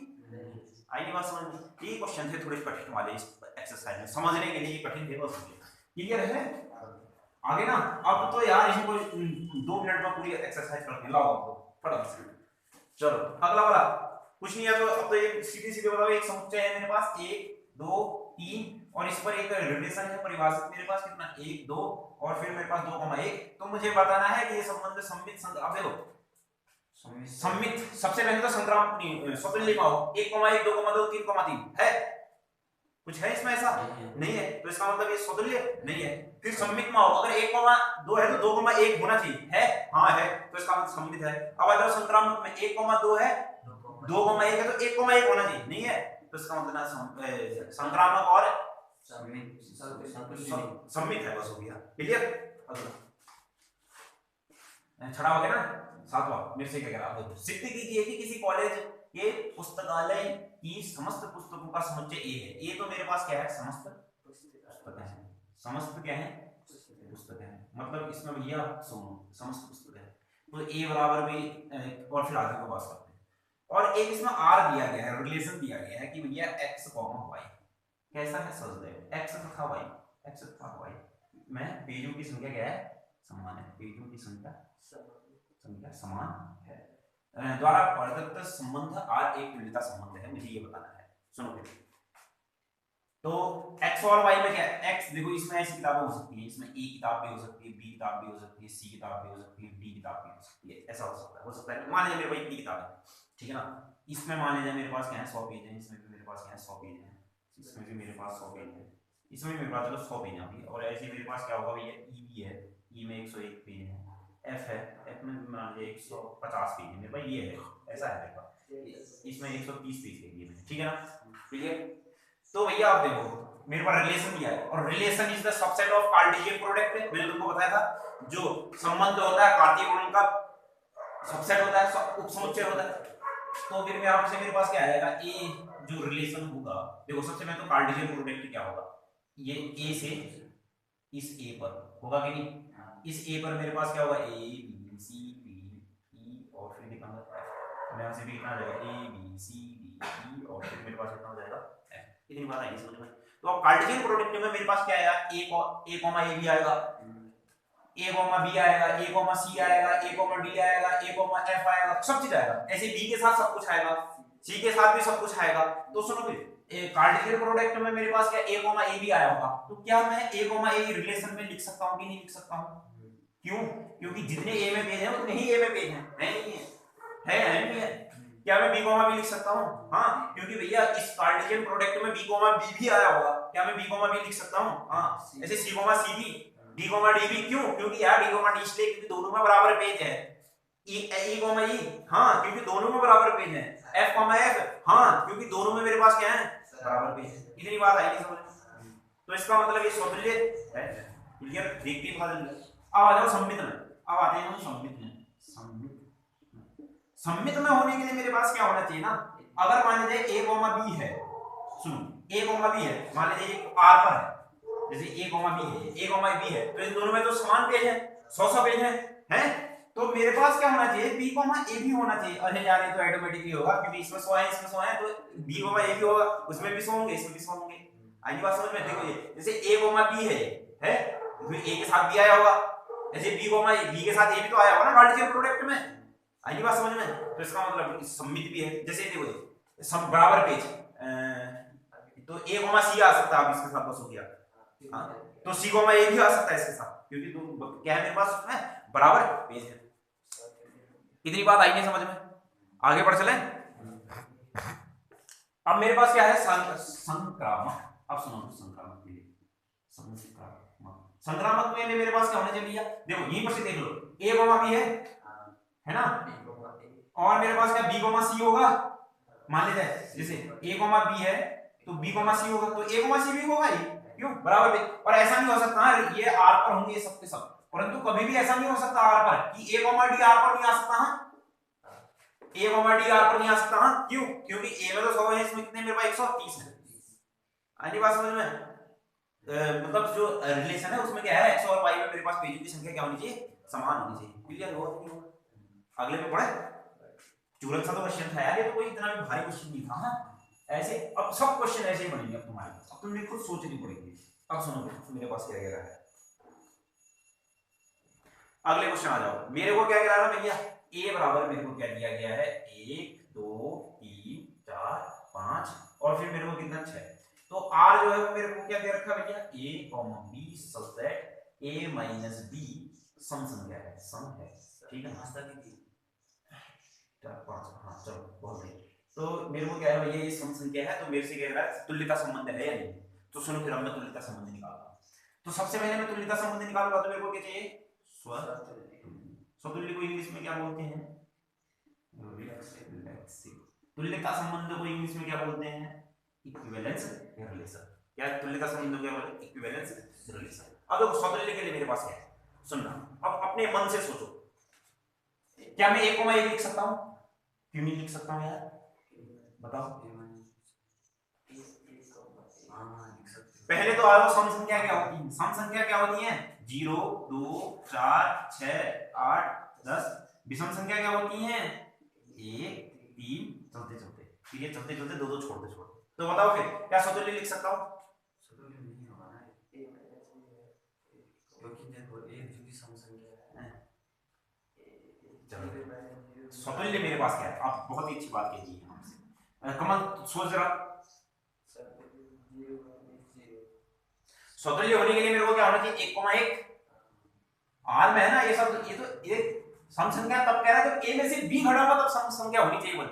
आइए बात समझ में। ये क्वेश्चन थे थोड़े कठिन वाले इस एक्सरसाइज में, समझने के लिए कठिन थे बस, क्लियर है आगे ना। अब तो यार इसको 2 मिनट में पूरी एक्सरसाइज करके लाओ आपको फटाफट से, चलो अगला वाला कुछ नहीं है, तो अब तो ये सीधे सीधे बताओ, एक समुच्चय है मेरे पास 1 2 3 और इस पर एक रिलेशन है परिभाषित मेरे पास कितना 1 2 और फिर मेरे पास 2,1, तो मुझे बताना है कि ये संबंध सममित, अब देखो सममित सबसे पहले तो संक्रामक स्वतंत्र लिखाओ 1,1 2,2 3,3 है, कुछ है इसमें ऐसा नहीं है, तो इसका मतलब ये स्वतंत्र नहीं है, फिर सममित में आओ, अगर 1,2 है तो 2,1 होना चाहिए है, हाँ है, तो इसका मतलब सममित है। अब अगर संक्रामक में 1,2 है 2,1 है तो 1,1 होना चाहिए, नहीं है, तो इसका मतलब संक्रामक और सममित है, बस हो गया क्लियर। छड़ा हो गया ना, सातवां मेरे से क्या कह रहा है, सिद्ध कीजिए कि किसी कॉलेज के पुस्तकालय की समस्त पुस्तकों का समुच्चय ए है, ए तो मेरे पास क्या है समस्त पुस्तक है, समस्त क्या है, पुस्तक है, मतलब इसमें भैया समस्त पुस्तक है। तो ए बराबर भी और फिर आगे को बात करते हैं। और एक इसमें आर दिया गया है, रिलेशन दिया गया है कि भैया एक्स कॉमा वाई कैसा है सजदेव, एक्स तथा वाई, एक्स तथा वाई में पेजों की संख्या क्या है, समान है, पेजों की संख्या समान है। द्वारा प्रदत्त संबंध आर एक तुल्यता संबंध है, मुझे ये बताना है। सुनो फिर, तो x और y में क्या है, x देखो इसमें ऐसी किताबें हो सकती है, इसमें ए किताब भी हो सकती है, बी किताब भी हो सकती है, सी किताब भी हो सकती है, डी किताब भी हो सकती है, ऐसा हो सकता है। मान लीजिए मेरे पास इतनी किताब है, ठीक है ना, इसमें मान लीजिए मेरे पास क्या है 100 पेज है, इसमें भी मेरे पास क्या है 100 पेज है, इसमें भी मेरे पास 100 पेज है, इसमें मेरे पास चलो 100 पेज है अभी। और ऐसे मेरे पास क्या होगा भैया, ई भी है, ई में 101 पेज है, एफ है, एफ में मान लीजिए 150 पेज है मेरे पास, ये है, ऐसा है मेरे पास, इसमें 130 पेज है ये, ठीक है ना, क्लियर। तो भैया आप देखो मेरे पास रिलेशन दिया है, और relation is the subset of Cartesian product है, मैंने तुमको बताया था जो संबंध होता है कार्तीय गुणन का सबसेट होता है, उपसमुच्चय होता है। तो फिर यहां से मेरे पास क्या आएगा, ए जो रिलेशन होगा, देखो सबसे पहले तो कार्टेशियन प्रोडक्ट क्या होगा, ये ए से इस ए पर होगा कि नहीं, इस ए पर मेरे पास क्या होगा, A B C D E और फिर कितना होगा एफ, यहां से भी कितना आ जाएगा A B C D E और फिर मेरे पास कितना हो जाएगा एफ, इतनी बात आई समझ में। तो अब कार्टेशियन प्रोडक्ट में मेरे पास क्या आएगा, ए कॉमा ए भी आएगा, ए कॉमा बी आएगा, ए कॉमा सी आएगा, ए कॉमा डी आएगा, ए कॉमा एफ आएगा, सब चीज आएगा। ऐसे बी के साथ सब कुछ आएगा, सी के साथ भी सब कुछ आएगा। तो सुनो फिर कार्टेशियन प्रोडक्ट में मेरे पास क्या ए कॉमा ए भी आया होगा, तो क्या मैं ए कॉमा ए रिलेशन में लिख सकता हूं कि नहीं लिख सकता हूं, क्यों, क्योंकि जितने ए में पेज है उतने ही ए में पेज है, नहीं है नहीं है। क्या मैं बी कॉमा बी लिख सकता हूँ, हाँ, क्योंकि भैया इस कार्टेशियन प्रोडक्ट में बी कॉमा बी भी आया होगा, क्या मैं बी कॉमा बी लिख सकता हूँ, हाँ, ऐसे सी कॉमा सी भी, डी कॉमा डी भी, क्यों, क्योंकि यार डी कॉमा डी इसलिए क्योंकि दोनों में बराबर पेज है, ई कॉमा ई, हाँ, क्योंकि दोनों में बराबर पेज है, एफ कॉमा एफ, हाँ, क्योंकि दोनों में मेरे पास क्या है बराबर पेज है। इतनी बात आई नहीं समझ, तो इसका मतलब ये समझ है, क्लियर, देखते पता चल गया। अब आ जाओ सम्मित में, अब आते हैं हम सम्मित में। सम्मित में होने के लिए मेरे पास क्या होना चाहिए ना, अगर मान लीजिए ए कॉमा बी है, सुनो ए कॉमा बी है, मान लीजिए आर पर है, जैसे ए कॉमा बी है, ए कॉमा बी है, तो इन दोनों में तो समान पेज है, 100 पेज है, हैं, तो मेरे पास क्या होना चाहिए, बी कॉमा ए भी होना चाहिए। अरे यार ये तो ऑटोमेटिकली होगा क्योंकि इसमें 100 है इसमें 100 है, तो बी कॉमा ए भी होगा, उसमें भी 100 होंगे इसमें भी 100 होंगे। आई बात समझ में, देखो ये जैसे ए कॉमा बी है तो ए के साथ भी आया होगा, जैसे बी कॉमा बी के साथ ए भी तो आया होगा ना कार्टेशियन प्रोडक्ट में, आई बात समझ में। तो इसका मतलब सम्मित भी है, जैसे देखो सब बराबर पेज, तो ए कॉमा सी आ सकता है, अब इसके साथ बस हो गया, हाँ, तो सी कॉमा ए भी आ सकता है इसके साथ, क्योंकि तो क्या है मेरे पास उसमें बराबर पेज है। इतनी बात आई नहीं समझ में, आगे बढ़ चले। अब मेरे पास क्या है संक्रामक, अब सुनो संक्रामक के लिए, संक्रामक में मेरे पास क्या होना चाहिए भैया, देखो यहीं पर से देख लो, ए कॉमा बी है ना, और मेरे पास क्या बी कॉमा सी होगा, मान लीजिए जैसे ए कॉमा बी है तो बी कॉमा सी होगा, तो ए कॉमा सी भी होगा, ये क्यों बराबर पे। और ऐसा नहीं हो सकता ये आर पर होंगे सब के सब, परंतु कभी भी ऐसा नहीं हो सकता आर पर कि ए कॉमा डी आर पर नहीं आ सकता, ए कॉमा डी आर पर नहीं आ सकता, क्यों, क्योंकि ए में तो 100 है, इसमें कितने मेरे पास 130 है। आनी बात समझ में, मतलब जो रिलेशन है उसमें क्या है, एक्स और वाई में मेरे पास पेजों की संख्या क्या होनी चाहिए, समान होनी चाहिए, क्लियर हो। अगले में पढ़े, तुरंत सा तो क्वेश्चन था यार, ये तो कोई इतना भी भारी क्वेश्चन नहीं था, हाँ ऐसे अब सब क्वेश्चन ऐसे ही बनेंगे अब तुम्हारे पास, अब तुमने खुद सोचनी पड़ेगी। अब सुनो मेरे पास क्या कह रहा है, अगले क्वेश्चन आ जाओ। मेरे को क्या कह रहा है भैया, ए बराबर मेरे को क्या दिया गया है, 1 2 3 4 5 और फिर मेरे को कितना 6, तो आर जो है वो मेरे को क्या दे रखा है भैया, A comma B such that A minus B सम संख्या है, सम है, ठीक है, नाश्ता कीजिए 5, हाँ चलो बहुत सही। तो मेरे को क्या है भैया, ये सम संख्या है, तो मेरे से कह रहा है तुल्यता संबंध है या नहीं। तो सुनो फिर अब मैं तुल्यता संबंध निकालूंगा। तो सबसे पहले मैं तुल्यता संबंध निकालूंगा, तो मेरे को क्या चाहिए, स्वतुल्य को इंग्लिश में क्या बोलते हैं, तुल्यता संबंध को इंग्लिश में क्या बोलते हैं, इक्विवेलेंस रिलेशन। क्या तुल्यता संबंध को क्या बोलते हैं, इक्विवेलेंस रिलेशन। अब देखो स्वतुल्य के लिए मेरे पास क्या है, सुनना, अब अपने मन से सोचो, क्या मैं ए कॉमा ए लिख सकता हूं, क्यों नहीं लिख सकता हूं यार, बताओ। पहले तो आओ सम संख्या क्या होती है, सम संख्या क्या होती है 0 2 4 6 8 10, विषम संख्या क्या होती है 1 3, चलते चलते, ठीक है चलते चलते दो दो छोड़ते छोड़ते। तो बताओ फिर क्या सतुल्य लिख सकता हूँ? सतुल्य नहीं होगा ना, क्योंकि देखो एक जो की सम संख्या है। सतुल्य मेरे पास क्या है, आप बहुत ही अच्छी बात कही है हमसे। कमल सोच जरा, सतुल्य होने के लिए मेरे को क्या होना चाहिए 1,1 आर में है ना ये सब, ये तो ये सम संख्या तब कह रहा है जब ए में से बी घटा हुआ तब सम संख्या होनी चाहिए बोल।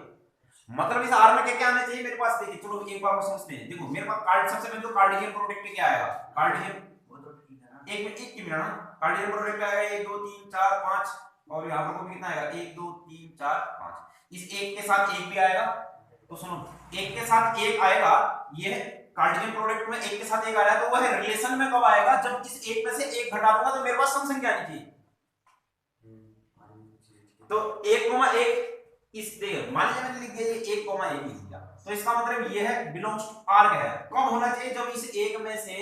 मतलब इस आर में क्या क्या आना चाहिए मेरे पास, देखिए चलो एक बार और समझते हैं। देखो मेरे पास कार्ड सबसे पहले तो कार्टेशियन प्रोडक्ट क्या आएगा, कार्टेशियन वो तो ठीक है ना, एक में एक की मिला ना, कार्टेशियन प्रोडक्ट आएगा 1 2 3 4 5, और यहाँ पर को कितना आएगा 1 2 3 4 5, इस एक के साथ एक भी आएगा। तो सुनो एक के साथ एक आएगा, ये कार्टेशियन प्रोडक्ट में एक के साथ एक आ रहा है, तो वह रिलेशन में कब आएगा जब इस एक में से एक घटा दूंगा तो मेरे पास सम संख्या आनी चाहिए। तो 1,1 इस देखिए मान लीजिए मैंने लिख दिया ये 1,1 लिख दिया, तो इसका मतलब ये है बिलोंग्स टू आर का है। कब होना चाहिए जब इस एक में से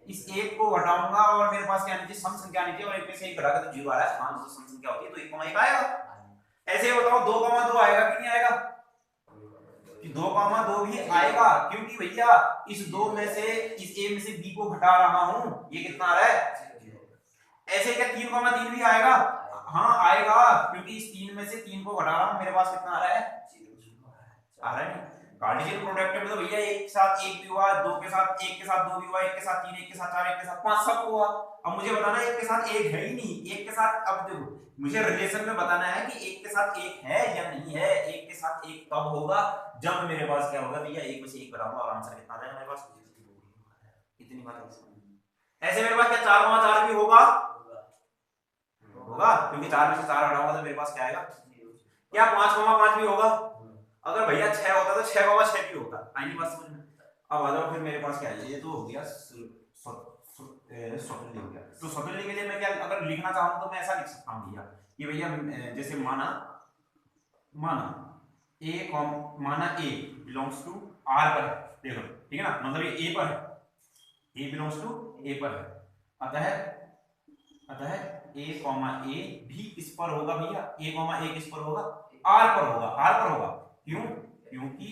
इस एक को घटाऊंगा और मेरे पास क्या आनी चाहिए सम संख्या आनी चाहिए, और एक में से एक घटा के तो 0 आ रहा है, हाँ तो सम संख्या होती है तो 1,1 आएगा। ऐसे बताओ 2,2 आएगा कि नहीं आएगा, कि 2,2 भी आएगा, क्योंकि भैया इस 2 में से इस ए में से बी को घटा रहा हूं, ये कितना आ रहा है। ऐसे क्या 3,3 भी आएगा, हाँ आएगा, क्योंकि इस 3 में से 3 को घटा रहा हूं, मेरे पास कितना आ रहा है आ रहा है। कार्टेशियन प्रोडक्ट में तो भैया एक के साथ एक भी हुआ, दो के साथ एक के साथ दो भी हुआ, एक के साथ 3 एक के साथ 4 एक के साथ 5 सब हुआ। अब मुझे बताना है एक के साथ एक है ही नहीं, एक के साथ, अब देखो मुझे रिलेशन में बताना है कि एक के साथ एक है या नहीं है। एक के साथ एक तब होगा जब मेरे पास क्या होगा भैया एक में से एक घटाऊंगा और आंसर कितना आ जाएगा मेरे पास, इतनी बात। ऐसे मेरे पास क्या 4,4 भी होगा, होगा क्योंकि 4 में से 4 हटाऊंगा तो मेरे पास क्या आएगा, क्या 5,5 भी होगा। अगर भैया 6 होता तो 6,6 भी होता, आईनी बात समझ में। अब आ जाओ फिर मेरे पास क्या है, ये तो हो गया सतुल्य हो गया। तो सतुल्य के लिए मैं क्या अगर लिखना चाहूं तो मैं ऐसा लिख सकता हूं भैया कि भैया जैसे माना ए बिलोंग्स टू आर पर है, देखो ठीक है ना, मतलब ये ए पर है, ए बिलोंग्स टू ए पर है, अतः ए भी किस पर होगा भैया, ए किस पर होगा आर पर होगा, आर पर होगा। क्यों, क्योंकि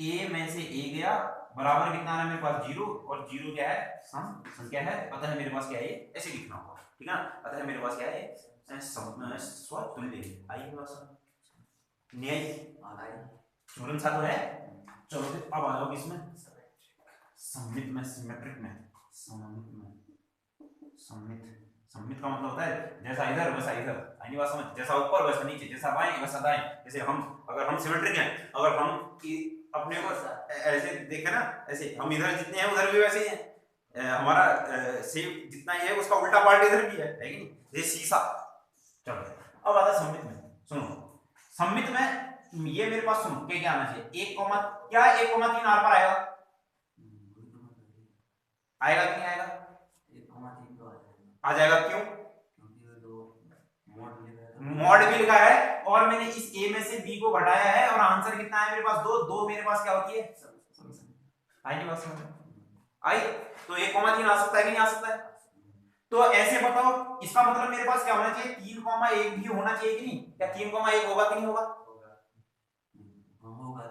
ए में से ए गया बराबर कितना है मेरे पास 0, और 0 क्या है सम संख्या है, अतः मेरे पास क्या है ऐसे लिखना होगा, ठीक है ना, अतः मेरे पास क्या है स्वतुल्य। आई न्याय चूरन सा तो है। चलो फिर अब आ जाओ किसमें, सममित में, सिमेट्रिक में, सममित का मतलब होता है जैसा इधर वैसा इधर, आईनी बात समझ, जैसा ऊपर वैसा नीचे, जैसा बाएं वैसा दाएं। जैसे अगर हम सिमेट्रिक हैं, अगर हम अपने को ऐसे देखें ना, ऐसे हम इधर जितने हैं उधर भी वैसे ही हैं, हमारा सेम जितना ही है उसका उल्टा पार्ट इधर भी है कि नहीं, ये शीशा। चलो अब आता सममित में, सुनो सममित में ये मेरे पास सुनो क्या आना चाहिए 1,3 आर पर आएगा, आएगा कि नहीं आएगा, आ जाएगा। क्यों, मॉड भी लिखा है और मैंने इस ए में से बी को घटाया है और आंसर कितना है मेरे पास 2 मेरे पास क्या होती है आई नहीं बात समझ आई। तो 1,3 आ सकता है कि नहीं आ सकता है। तो ऐसे बताओ इसका मतलब मेरे पास क्या होना चाहिए 3,1 भी होना चाहिए कि नहीं, क्या 3,1 होगा कि नहीं होगा,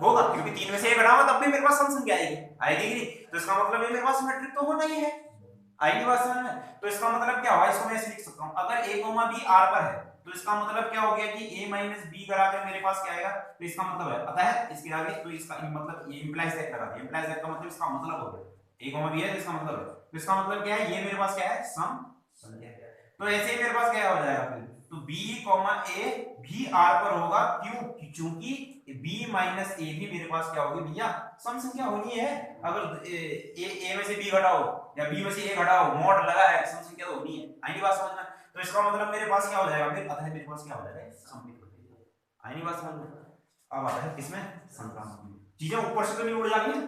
होगा क्योंकि 3 में से 1 घटाऊंगा तब भी मेरे पास सम संख्या आएगी कि नहीं। तो इसका मतलब मेरे पास सिमेट्रिक तो होना ही है, आएगी बात समझ में। तो इसका मतलब क्या हुआ, इसको मैं ऐसे लिख सकता हूं अगर a, b आर पर है तो इसका मतलब क्या हो गया कि a माइनस बी कराकर मेरे पास क्या आएगा, तो इसका मतलब है अतः इसके आगे तो इसका मतलब ये इंप्लाइज दैट लगा दिया, इंप्लाइज दैट का मतलब इसका मतलब हो गया a, b है, इसका मतलब है, तो इसका मतलब क्या है ये मेरे पास क्या है सम संख्या। तो ऐसे ही मेरे पास क्या हो जाएगा फिर, तो b, a भी r पर होगा, क्यों, क्योंकि b माइनस a भी मेरे पास क्या होगी भैया सम संख्या होनी है। अगर a में से b घटाओ या b में से a घटाओ मॉड लगा है सम संख्या तो होनी है, आईनी बात समझना। तो इसका मतलब मेरे पास क्या हो जाएगा फिर अतः मेरे पास क्या हो जाएगा सममित हो जाएगा, आईनी बात समझ में। अब आता है किसमें संक्रामक, चीजें ऊपर से तो नहीं उड़ जाती हैं,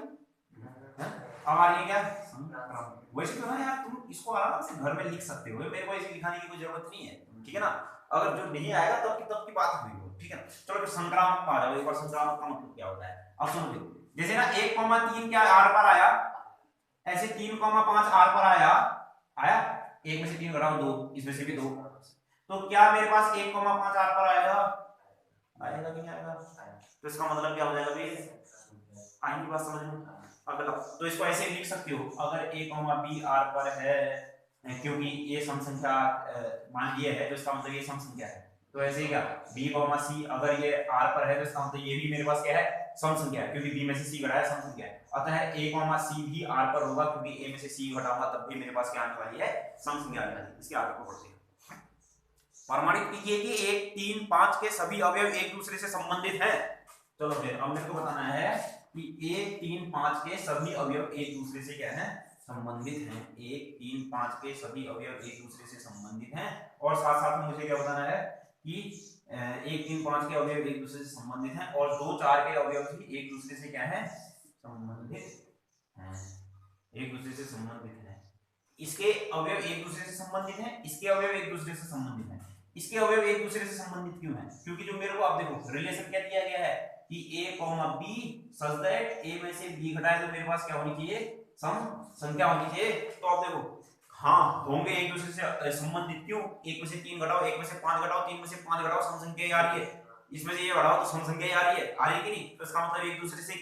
अब आ रही है क्या संक्रामक। वैसे तो ना यार तुम इसको आराम से घर में लिख सकते हो, मेरे को इसे लिखाने की कोई जरूरत नहीं है, ठीक है ना। अगर जो नहीं आएगा तब की बात हुई हो, ठीक है। चलो फिर संक्रामक आ जाओ एक बार, संक्रामक का मतलब क्या होता है अब सुनो। जैसे ना 1,3 क्या आर पर आया, ऐसे 3,5 आर पर आया, आया, एक में से 3 घटाओ 2, इसमें से भी 2, तो क्या मेरे पास 1,5 आर पर आएगा, आएगा कि नहीं आएगा? तो इसका मतलब क्या हो जाएगा भाई, आएंगी बात समझ में? अगला तो इसको ऐसे लिख सकते हो, अगर a, b आर पर है, क्योंकि ये सम संख्या मान लिया है तो इसका मतलब ये सम संख्या है, तो ऐसे ही क्या b, c अगर ये r पर है तो इसका मतलब ये भी मेरे पास क्या है, सम संख्या है, क्योंकि b में से c घटाया सम संख्या है, अतः a, c भी r पर होगा, क्योंकि a में से c घटाऊंगा तब भी मेरे पास क्या आने वाली है, सम संख्या आने वाली है। इसके आगे को पढ़ते हैं। प्रमाणित कीजिए कि 1, 3, 5 के सभी अवयव एक दूसरे से संबंधित हैं। चलो फिर अब मेरे को बताना है कि 1, 3, 5 के सभी अवयव एक दूसरे से क्या है, संबंधित हैं। 1, 3, 5 के सभी अवयव एक दूसरे से संबंधित हैं, और साथ साथ में मुझे क्या बताना है कि 1, 3, 5 के अवयव एक दूसरे से संबंधित हैं, और 2, 4 के अवयव भी एक दूसरे से क्या है, संबंधित हैं, एक दूसरे से संबंधित हैं। इसके अवयव एक दूसरे से संबंधित हैं, इसके अवयव एक दूसरे से संबंधित हैं। इसके अवयव एक दूसरे से संबंधित क्यों हैं? क्योंकि जो मेरे को आप देखो रिलेशन क्या दिया गया है कि a, b such that a में से b घटाए तो मेरे पास क्या होनी चाहिए, सम संख्या होनी चाहिए। तो आप देखो हाँ होंगे एक दूसरे से संबंधित, क्यों, एक में से 3 घटाओ, एक में से 5 घटाओ, 3 में से 5 घटाओ, सम संख्या आ रही है, इसमें से ये घटाओ तो सम संख्या आ रही है, आ रही है कि नहीं? तो इसका मतलब एक दूसरे से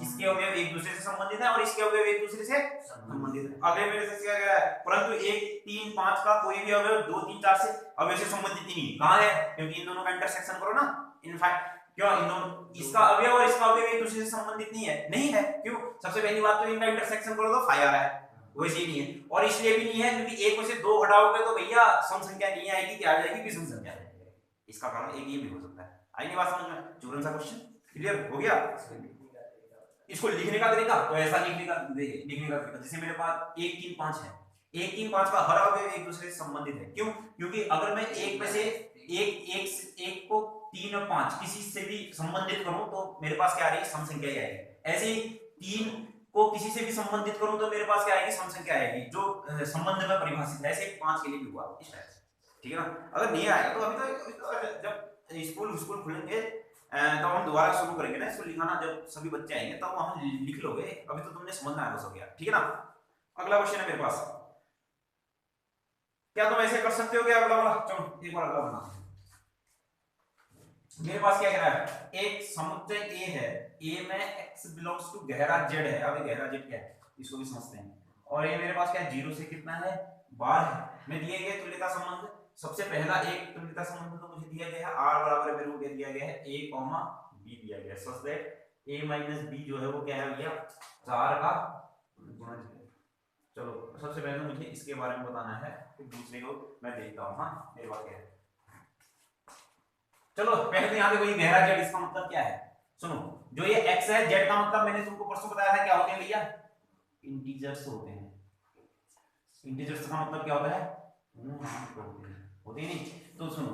इसके अवयव एक दूसरे से संबंधित है और इसके अवयव एक दूसरे से संबंधित है। अगले मेरे से क्या गया है, परंतु 1, 3, 5 का कोई भी अवयव 2, 3, 4 से अवयव से संबंधित ही नहीं, कहां है, क्योंकि इन दोनों का इंटरसेक्शन करो ना, इनफैक्ट क्यों इन दोनों, इसका अवयव और इसका अवयव एक दूसरे से संबंधित नहीं है, नहीं है, क्यों, सबसे पहली बात तो इनका इंटरसेक्शन करो तो 5 आ रहा है, वैसे ही नहीं है, और इसलिए भी नहीं है क्योंकि एक में से 2 घटाओगे तो भैया सम संख्या नहीं आएगी, क्या आ जाएगी, विषम संख्या आ जाएगी। इसका कारण एक ये भी हो सकता है। आई नहीं बात समझ में? चूरन सा क्वेश्चन क्लियर हो गया? इसको लिखने का तरीका तो ऐसा लिखने का तरीका, जैसे मेरे पास 1, 3, 5 है, 1, 3, 5 का हर अवयव एक दूसरे से संबंधित है, क्यों, क्योंकि अगर मैं एक में से एक को 3 और 5 किसी से भी संबंधित करूं तो मेरे पास क्या आ रही है, सम संख्या ही आएगी। ऐसे ही 3 को किसी से भी संबंधित करूं तो मेरे पास क्या आएगी, सम संख्या आएगी, जो संबंध में परिभाषित है। ऐसे 5 के लिए भी हुआ इस टाइप से, ठीक है ना? अगर नहीं आएगा तो अभी तो जब स्कूल खुलेंगे तो हम दोबारा शुरू करेंगे ना इसको लिखाना, जब सभी बच्चे आएंगे तब वहां लिख लोगे, अभी तो तुमने समझना है बस हो गया, ठीक है ना? अगला क्वेश्चन है मेरे पास, क्या तुम ऐसे कर सकते हो क्या अगला वाला? चलो एक बार अगला बनाते हैं। मेरे पास क्या कह रहा है, एक समुच्चय A है, A में x बिलोंग्स टू गहरा Z है। अब गहरा Z क्या है इसको भी समझते हैं। और ये मेरे पास क्या है, 0 से कितना है, 12 है। मैं दिए गए तुल्यता संबंध, सबसे पहला एक तुल्यता संबंध तो मुझे दिया गया है r बराबर मेरे को दिया गया है a, b दिया गया है, such that a minus b जो है वो क्या है भैया, 4 का गुणज है। चलो सबसे पहले मुझे इसके बारे में बताना है, फिर दूसरे को मैं देखता हूँ। हाँ मेरे पास क्या है, चलो पहले तो यहाँ पे कोई गहरा z, इसका मतलब क्या है, सुनो, जो ये x है, z का मतलब मैंने तुमको परसों बताया था क्या होते हैं भैया, इंटीजर्स होते हैं। इंटीजर्स का मतलब क्या होता है, होते ही नहीं। तो सुनो,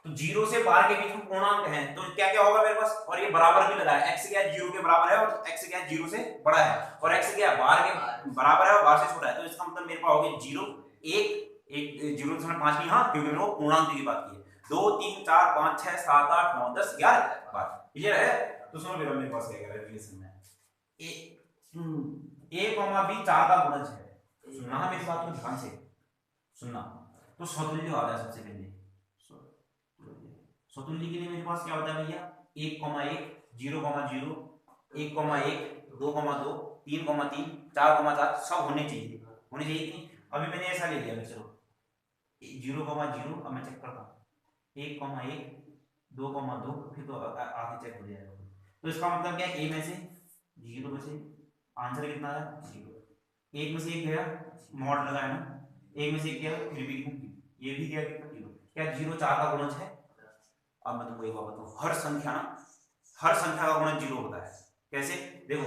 तो 0 से 12 के बीच में पूर्णांक हैं, तो क्या क्या होगा मेरे पास, और ये बराबर भी लगा है, x क्या है 0 के बराबर है, और x क्या है 0 से बड़ा है, और x क्या है 12 के बराबर है और 12 से छोटा है। तो इसका मतलब मेरे पास हो गया 0, 1, 0.5 नहीं, हाँ क्योंकि मैंने वो पूर्णांक की बात की है। 2, 3, 4, 5, 6, 7, 8, 9, 10, 11, 12, क्लियर है? तो सुनो मेरे पास क्या कह रहा है रिलेशन में, a, b 4 का गुणज है। सुनना मेरी बात को ध्यान से सुनना। तो स्वतुल्य आ जाए सबसे पहले, स्वतुल्य के लिए मेरे पास क्या होता है भैया, 1, 1, 0, 0, 1, 1, 2, 2, 3, 3, 4, 4 सब होने चाहिए कि नहीं? अभी मैंने ऐसा ले लिया, चलो 0, 0, अब मैं चेक करता हूँ, 1, 1, 2, 2, फिर तो आगे चेक हो जाएगा। तो इसका मतलब क्या है, a में से 0 में से आंसर कितना है 0, 1 में से 1 गया, मॉड लगाया ना, 1 में से 1 गया, फिर भी ये भी गया कितना 0, क्या 0 4 का गुणज है। अब मैं तुमको एक बात बताऊं, हर संख्या का गुणज 0 होता है। कैसे, देखो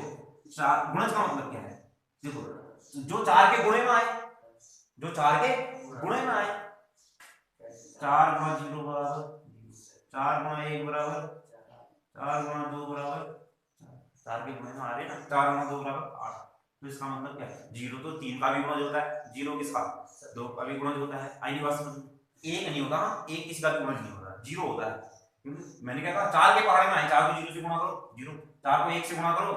4 गुणज का मतलब क्या है, देखो जो 4 के गुणे में आए, जो 4 के गुणे में आए, 4 गुणा 0 बराबर 4 गुणा 1 बराबर 4 गुणा 2 बराबर 4 के गुणे में आ रहे हैं ना, 4 गुणा 2 बराबर 8। तो इसका मतलब क्या है, 0 तो 3 का भी गुणज होता है, 0 किसका 2 का भी गुणज होता है। आई बात समझ, एक नहीं होता, एक किसी का भी गुणज नहीं होता, 0 होता है। क्योंकि मैंने क्या कहा, 4 के पहाड़े में आए, 4 को 0 से गुणा करो 0, 4 को 1 से गुणा करो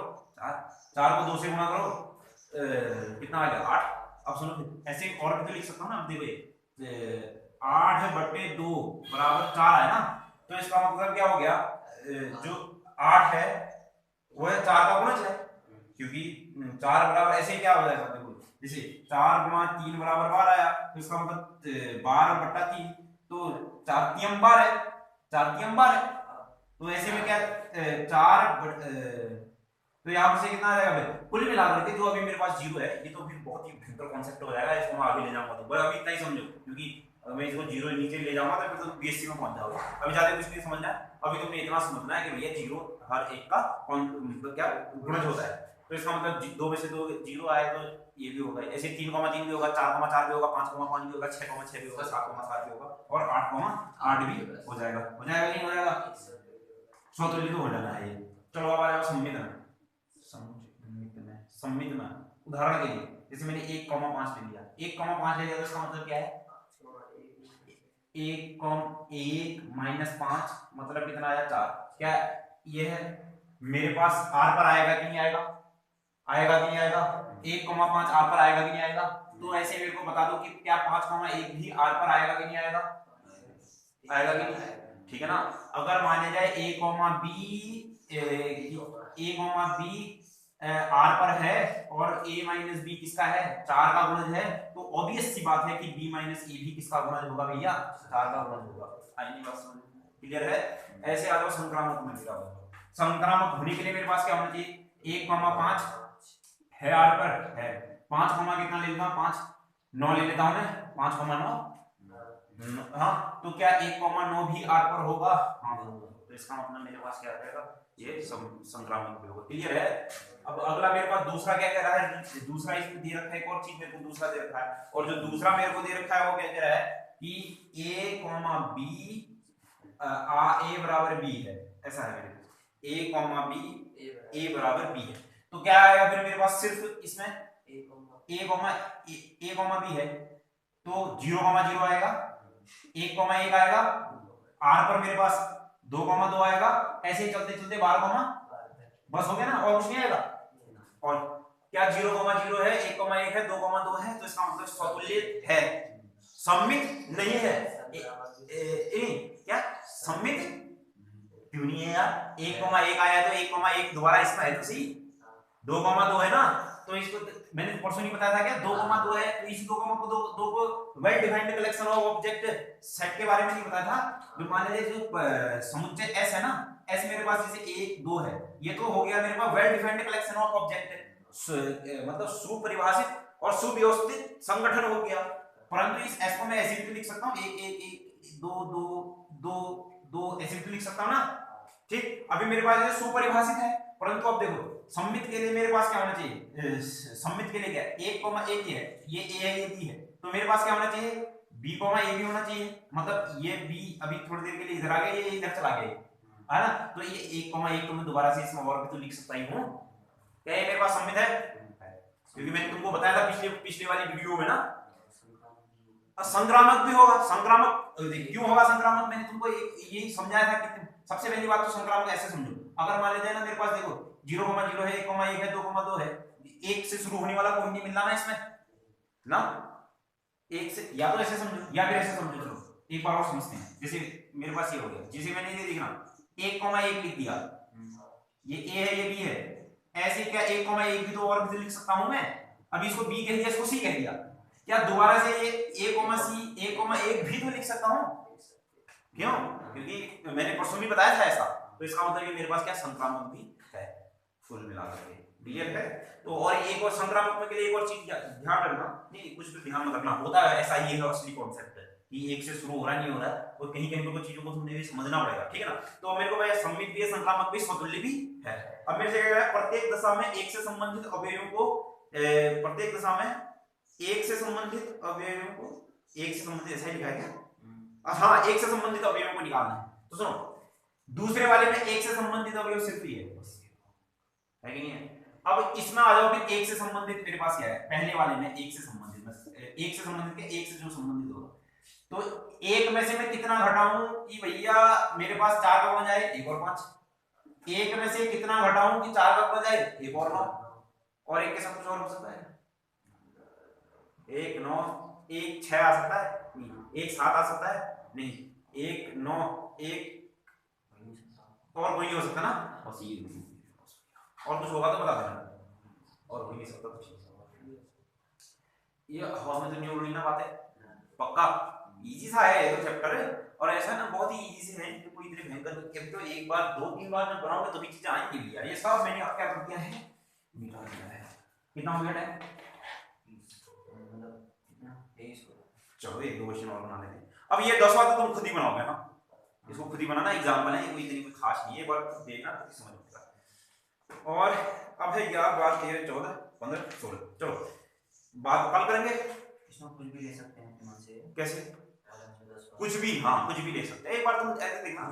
4 को 2 से गुणा करो, कितना आ गया 8। अब सुनो फिर ऐसे और भी तो लिख सकता हूँ ना। अब देखो ये 8/2 बराबर 4 है ना, तो इसका मतलब क्या हो गया, जो 8 है वो है 4 का गुणज है, क्योंकि 4 बराबर ऐसे ही क्या हो जाएगा, देखो जैसे 4 गुणा 3 बराबर 12 आया, तो इसका मतलब 12/3, तो 4 3 12 है, 4 3 12 है। तो ऐसे में क्या 4 तो यहाँ से कितना आ जाएगा भाई, कुल मिलाकर के जो अभी मेरे पास 0 है, ये तो फिर बहुत ही भयंकर कॉन्सेप्ट हो जाएगा, इसको मैं आगे ले जाऊंगा, तो बस अभी इतना ही समझो, क्योंकि अगर मैं इसको 0 नीचे ले जाऊंगा तो फिर तो बीएससी में पहुंच जाओगे। अभी ज्यादा कुछ नहीं समझना है, अभी तुमने इतना समझना है कि भैया 0 हर एक का मतलब क्या गुणज होता है, तो इसका मतलब 2 में से 2 0 आए तो ये भी होगा, ऐसे 3,3 भी होगा, 4,4 भी होगा, 5,5 भी होगा, 6,6 भी होगा, 7,7 भी होगा, और 8,8 भी हो जाएगा। हो जाएगा नहीं हो जाएगा, स्वतुल्य तो हो जाना है ये। चलो अब आ जाओ सम्मित में। सम्मित में उदाहरण के लिए जैसे मैंने 1,5 ले लिया, 1,5 ले लिया तो इसका मतलब क्या है, 1 माइनस 5 मतलब कितना आया 4। क्या ये है मेरे पास आर पर आएगा कि नहीं आएगा, आएगा कि नहीं आएगा, 1,5 आर पर आएगा कि नहीं आएगा। तो ऐसे मेरे को बता दो कि क्या 5,1 भी आर पर आएगा कि नहीं आएगा, आएगा कि नहीं, ठीक है ना। अगर माने जाए a, b आर पर है और a माइनस बी किसका है, 4 का गुणज है, तो ऑब्वियस सी बात है कि b माइनस ए भी किसका गुणज होगा भैया, 4 का गुणज होगा। आइए बात समझ, क्लियर है। ऐसे आ जाओ संक्रामक में, संक्रामक होने के लिए मेरे पास क्या होना चाहिए, 1,5 है आर पर है, 5 कितना ले लेता हूं, 5 9 ले लेता हूं मैं, 5,9 हाँ, तो क्या 1,9 भी आर पर होगा, हाँ तो इसका मतलब मेरे पास क्या आ जाएगा, ये संक्रामक भी होगा। क्लियर है। अब अगला मेरे पास दूसरा क्या कह रहा है, दूसरा इसमें दे रखा है, एक और चीज मेरे को दूसरा दे रखा है, और जो दूसरा मेरे को दे रखा है वो क्या कह रहा है कि a, b a बराबर b है, ऐसा है मेरे पास a, b a बराबर b है। तो क्या आएगा फिर मेरे पास, सिर्फ इसमें a, b है, तो 0,0 आएगा, 1,1 आएगा, आर पर मेरे पास 2,2 आएगा, ऐसे ही चलते चलते 12, बस हो गया ना, और कुछ नहीं आएगा। और क्या 0,0 है, 1,1 है, 2,2 है, तो इसका मतलब स्वतुल्य है, सम्मित नहीं है। क्या सम्मित क्यों नहीं है यार, 1,1 आया तो 1,1 दोबारा इसमें है तो सही, 2,2 है ना, तो इसको मैंने परसों नहीं बताया था क्या, 2,2 है, तो इसी 2,2 को well defined collection of object set के बारे में नहीं बताया था। जो मान लीजिए जो समुच्चय S है ना, S मेरे पास जैसे 1 2 है, ये तो हो गया मेरे पास well defined collection of object, मतलब सुपरिभाषित और सुव्यवस्थित संगठन हो गया। परंतु इस S को मैं ऐसे भी लिख सकता हूँ, 1 1 1 2 2 2 2 ऐसे भी लिख सकता हूँ ना, ठीक। अभी मेरे पास ये सुपरिभाषित है, परंतु अब देखो सम्मित के लिए मेरे पास क्या होना चाहिए, सम्मित के लिए क्या 1,1 है, ये a है, ये b है, तो मेरे पास क्या होना चाहिए, b, a भी होना चाहिए, मतलब ये b अभी थोड़ी देर के लिए इधर आ गया, ये इधर चला गया, है ना, तो ये 1,1 तो मैं दोबारा से इसमें और भी तो लिख सकता ही हूँ। क्या ये मेरे पास सम्मित है, क्योंकि मैंने तुमको बताया था पिछले वाली वीडियो में ना, संक्रामक भी होगा। संक्रामक क्यों होगा संक्रामक, मैंने तुमको यही समझाया था कि सबसे पहली बात तो संक्रामक ऐसे समझो, अगर मान लीजिए ना मेरे पास देखो 0,0 है, 1,1 है, 2,2 है, 1 से शुरू होने वाला कोई नहीं मिलना ना इसमें ना, 1 से या तो ऐसे समझो या फिर ऐसे समझो। चलो एक बार और समझते हैं, जैसे मेरे पास ये हो गया, जैसे मैंने ये देखना 1,1 लिख दिया, ये a है, ये b है, ऐसे क्या 1,1 भी तो और भी लिख सकता हूं मैं, अभी इसको b कह दिया, इसको c कह दिया, क्या दोबारा से ये a,c 1,1 भी तो लिख सकता हूं, क्यों, क्योंकि मैंने परसों भी बताया था ऐसा, तो इसका मतलब ये मेरे पास क्या संक्रामक भी है, कुल मिलाकर के। क्लियर है। तो और एक और संक्रामक के लिए एक और चीज ध्यान रखना, नहीं कुछ भी ध्यान मत रखना, होता है ऐसा, ये है असली कॉन्सेप्ट कि एक से शुरू हो रहा नहीं हो रहा है, और कहीं कहीं पर चीजों को तुमने भी समझना पड़ेगा, ठीक है ना। तो मेरे को भाई सम्मित भी है, संक्रामक भी, स्वतुल्य भी है। अब मेरे से क्या है, प्रत्येक दशा में एक से संबंधित अवयवों को प्रत्येक दशा में एक से संबंधित अवयवों को एक से संबंधित, ऐसा ही लिखा है क्या, हाँ एक से संबंधित अवयवों को निकालना है। तो सुनो, दूसरे वाले में एक से संबंधित अवयव सिर्फ ये है कि नहीं है। अब इसमें आ जाओ फिर एक से संबंधित, मेरे पास क्या है, पहले वाले में एक से संबंधित, एक से संबंधित के एक से जो संबंधित होगा, तो एक में से मैं कितना घटाऊं कि भैया मेरे पास 4 का बन जाए, 1 और 5, एक में से कितना घटाऊं कि 4 कब बन जाए? एक और 9, और एक के साथ कुछ और हो सकता है? 1 9 1 6 आ सकता है? नहीं। 1 7 आ सकता है? नहीं। 1 9 1 और कोई नहीं हो सकता ना, बस ये और कुछ होगा तो बता देना, और हो नहीं सकता कुछ। ये हवा में तो नहीं उड़ रही ना बातें, पक्का इजी सा है ये तो चैप्टर, और ऐसा ना बहुत ही इजी से है कि कोई इतने भयंकर तो एक बार 2 3 बार जब बनाओगे तभी चीजें आएंगी भी यार। ये सब मैंने अब क्या कर दिया है, मिटा दिया है। कितना हो गया टाइम? मतलब कितना 23 को। चलो एक दो क्वेश्चन और बना लेते हैं। अब ये 10वां तो तुम खुद ही बनाओगे ना, इसको खुद ही बनाना, एग्जाम्पल है, कोई इतनी कोई खास नहीं है, एक बार देखना खुद ही समझ में। और अब है 11 12 13 14 15 16, चलो बात कल करेंगे। इसमें कुछ भी ले सकते हैं अपने मन से। कैसे? 10 कुछ भी, हाँ कुछ भी ले सकते हैं, एक बार तुम ऐसे देखना,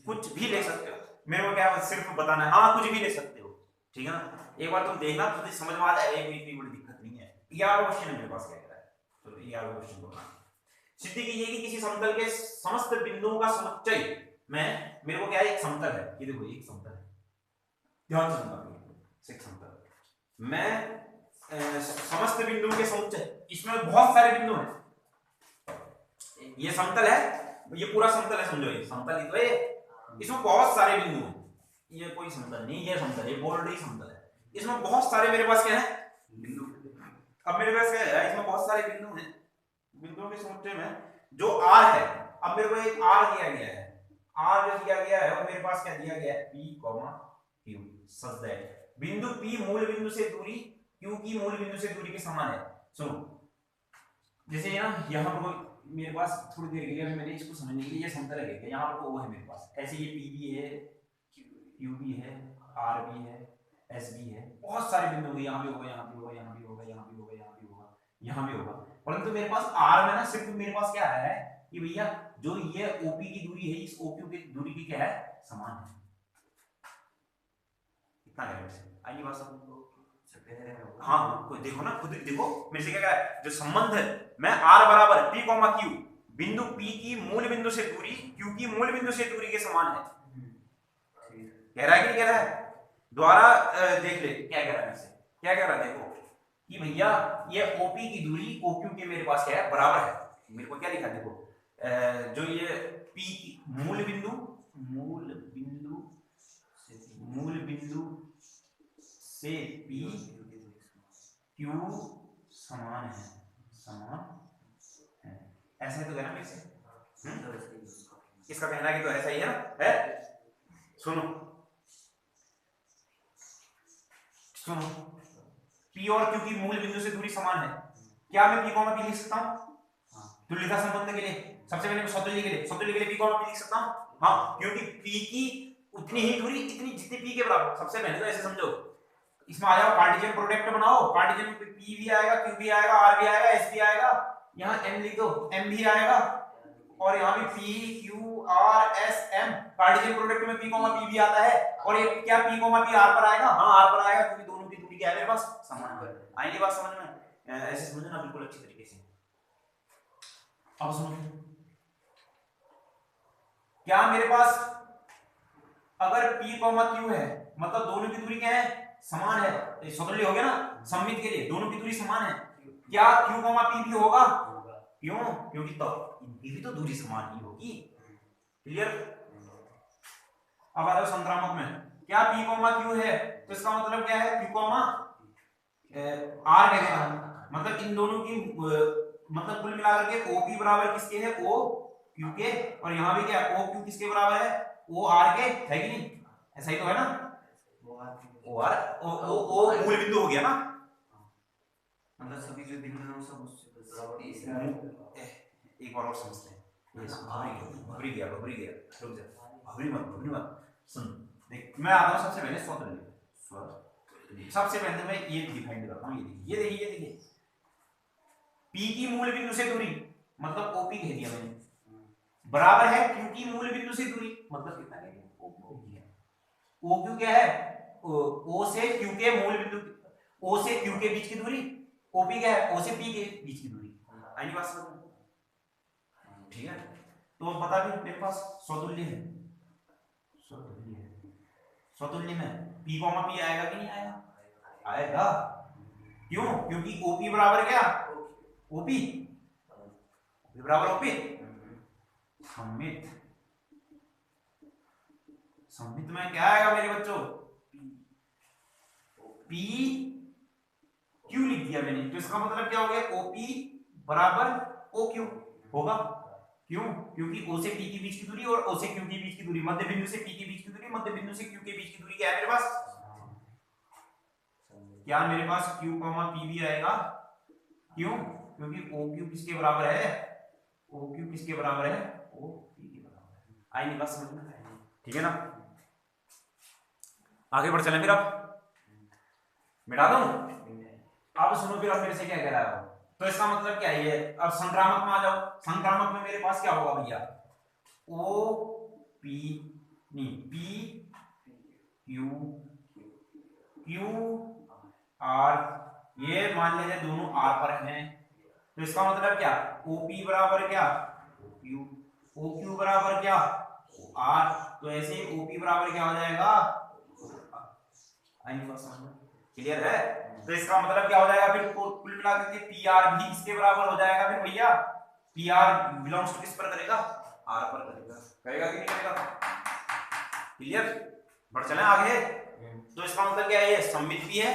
कुछ भी ले सकते हो, मेरे को क्या सिर्फ बताना है, हाँ कुछ भी ले सकते हो, ठीक है ना। एक बार तुम देखना तुझे समझ में आ जाएगा, कोई इतनी बड़ी दिक्कत नहीं है। 11 क्वेश्चन है मेरे पास, क्या कह रहा है, तो 11 क्वेश्चन को सिद्धि कीजिए कि किसी समतल के समस्त बिंदुओं का समुच्चय में, मेरे को क्या है, एक समतल है, ये देखो एक समतल है, ध्यान से सुनना, एक समतल मैं समस्त बिंदुओं के समुच्चय, इसमें बहुत सारे बिंदु हैं, ये समतल है, ये पूरा समतल है, समझो ये समतल ही तो है, इसमें बहुत सारे बिंदु हैं, ये कोई समतल नहीं, ये समतल, ये बोल्ड ही समतल है, इसमें बहुत सारे मेरे पास क्या है बिंदु। अब मेरे पास क्या है, इसमें बहुत सारे बिंदु हैं, बिंदुओं के समुच्चय में जो r है, अब मेरे को एक r दिया गया है, r जो दिया गया है वो मेरे पास क्या दिया गया है, p, q, सच दैट बिंदु p मूल बिंदु से दूरी q की मूल बिंदु से दूरी के समान है। सुनो, जैसे ना यहाँ पर मेरे पास थोड़ी देर के लिए मैंने इसको समझने के लिए ये समतल है, यहाँ पर वो है मेरे पास, ऐसे ये p भी है, q भी है, r भी है, s भी है, बहुत सारे बिंदु होंगे, यहाँ भी होगा, यहाँ भी होगा, यहाँ भी होगा, यहाँ भी होगा, यहाँ भी होगा, यहाँ भी होगा, परंतु मेरे पास r में ना सिर्फ मेरे पास क्या है कि भैया जो ये OP की दूरी है इस OQ की दूरी की क्या है, समान है, इतना है आइए बात समझ। हाँ कोई देखो ना, खुद देखो मेरे से क्या कह रहा है, जो संबंध है मैं r बराबर p, q बिंदु p की मूल बिंदु से दूरी q की मूल बिंदु से दूरी के समान है, कह रहा है कि नहीं कह रहा है, द्वारा देख ले क्या कह रहा है, क्या कह रहा है, देखो कि भैया ये OP की दूरी OQ के मेरे पास क्या है, बराबर है, मेरे को क्या लिखा देखो, जो ये P की मूल बिंदु से P Q समान है, ऐसा ही तो कहना मेरे से, इसका कहना कि तो ऐसा ही है ना, है। सुनो P और Q की मूल बिंदु से दूरी समान है, क्या मैं P, P लिख सकता हूँ तुल्यता संबंध के लिए, सबसे पहले सौतुल्य के लिए P, P लिख सकता हूँ, हाँ क्योंकि P की उतनी ही दूरी इतनी जितनी P के बराबर, सबसे पहले तो ऐसे समझो, इसमें आ जाओ कार्टेशियन प्रोडक्ट बनाओ, कार्टेशियन में P भी आएगा, Q भी आएगा, R भी आएगा, S भी आएगा, यहाँ M लिख दो, M भी आएगा, और यहाँ भी P Q R S M, Cartesian product में P, P भी आता है, और ये क्या P, P R पर आएगा, हाँ R पर आएगा, क्योंकि दोनों की दूरी क्या है मेरे पास, समान है। आएगी बात समझ में, ऐसे समझो ना बिल्कुल अच्छी तरीके से। अब सुनो, क्या मेरे पास अगर P, Q है, मतलब दोनों की दूरी क्या है, समान है, स्वतंत्र हो गया ना, सममित के लिए दोनों की दूरी समान है, क्या Q, P भी होगा, क्यों, क्योंकि तो इनकी भी तो दूरी समान ही होगी, क्लियर। अब आ जाओ संक्रामक में, क्या P, Q है, तो इसका मतलब क्या है, Q, R कह देता हूं, मतलब इन दोनों की मतलब कुल मिलाकर के OP बराबर किसके है, O Q के, और यहाँ भी क्या OQ किसके बराबर है, O R के, है कि नहीं, ऐसा ही तो है ना, O R O मूल बिंदु हो गया ना, मतलब सभी जो बिंदु हैं सब उससे बराबर, एक बार और समझते हैं, घबरी गया, रुक जा, घबरी मत, सुन देख, मैं आता हूँ सबसे पहले स्वतंत्र, सबसे पहले मैं ये डिफाइन करता हूँ, ये देखिए P की मूल बिंदु से दूरी, मतलब OP कह दिया मैंने, बराबर है Q की मूल बिंदु से दूरी, मतलब कितना कह दिया, OQ क्या है, O से Q के मूल बिंदु, O से Q के बीच की दूरी, OP क्या है, O से P के बीच की दूरी, आइए बात समझ, ठीक है। तो बता भी मेरे पास स्वतुल्य है, स्वतुल्य में P, P आएगा कि नहीं आएगा? आएगा। क्यों? क्योंकि OP बराबर क्या? OP बराबर OP। सममित में क्या आएगा मेरे बच्चों? P Q लिख दिया मैंने, तो इसका मतलब क्या हो गया? OP बराबर OQ होगा। क्यों? क्योंकि O से P के बीच की दूरी और O से Q के बीच की दूरी, मध्य बिंदु से P के बीच की दूरी, मध्य बिंदु से Q के बीच की दूरी क्या है मेरे पास? क्या मेरे पास Q, P भी आएगा? क्यों? क्योंकि OQ किसके बराबर है? OQ किसके बराबर है? OP के बराबर है। आई नहीं बात समझ में? ठीक है ना? आगे बढ़ चलें फिर। अब मिटा दूं? अब सुनो फिर, अब मेरे से क्या कह रहा है? तो इसका मतलब क्या है ये? अब संक्रामक में आ जाओ। संक्रामक में मेरे पास क्या होगा भैया? OP नहीं, P Q R, ये मान लीजिए दोनों R पर हैं, तो इसका मतलब क्या? OP बराबर क्या? OQ बराबर क्या? R। तो ऐसे ही OP बराबर क्या हो जाएगा? क्लियर है? तो इसका मतलब क्या हो जाएगा फिर? कुल मिलाकर के PR भी इसके बराबर हो जाएगा फिर भैया। PR बिलोंग्स टू किस पर करेगा? R पर करेगा। करेगा कि नहीं करेगा? क्लियर? बढ़ चले आगे। तो इसका मतलब क्या है? ये सममित भी है,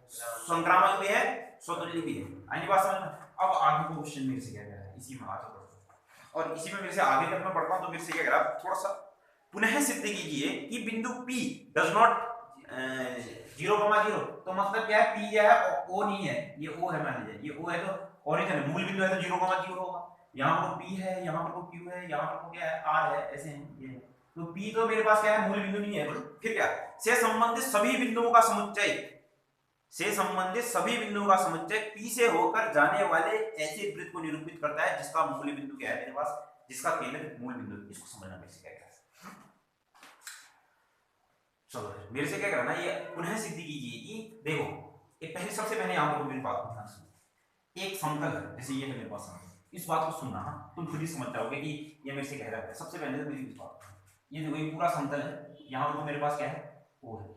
संक्रामक भी है, स्वतुल्य भी है। आइए बात समझ में। अब आगे को क्वेश्चन मेरे से क्या कह रहा है, इसी में आगे बढ़ो, और इसी में मेरे से आगे जब मैं बढ़ता हूं तो मेरे से क्या कह रहा है? थोड़ा सा पुनः सिद्ध कीजिए कि बिंदु P डज नॉट 0,0, तो मतलब क्या है? P जो है O नहीं है, ये O है, मान लीजिए ये O है, तो ओरिजिन मूल बिंदु है तो 0,0 होगा। यहाँ पर P है, यहाँ पर Q है, यहाँ पर क्या है? R है, ऐसे हैं ये। तो P तो मेरे पास क्या है? मूल बिंदु नहीं है। फिर क्या? से संबंधित सभी बिंदुओं का समुच्चय, से संबंधित सभी बिंदुओं का समुच्चय P से होकर जाने वाले ऐसे वृत्त को निरूपित करता है जिसका मूल बिंदु क्या है मेरे पास? जिसका केंद्र मूल बिंदु। इसको समझना मेरे से क्या कह रहा है? चलो मेरे से क्या करना है? ये पुनः सिद्ध कीजिए कि देखो, एक पहले सबसे पहले यहां पर मेरी बात को ध्यान सुनो। एक समतल है, जैसे ये है मेरे पास समतल, इस बात को सुनना, तुम खुद ही समझ जाओगे कि ये मेरे से कह रहा है। सबसे पहले तो मेरी इस बात, ये देखो ये पूरा समतल है, यहाँ पर मेरे पास क्या है? O है,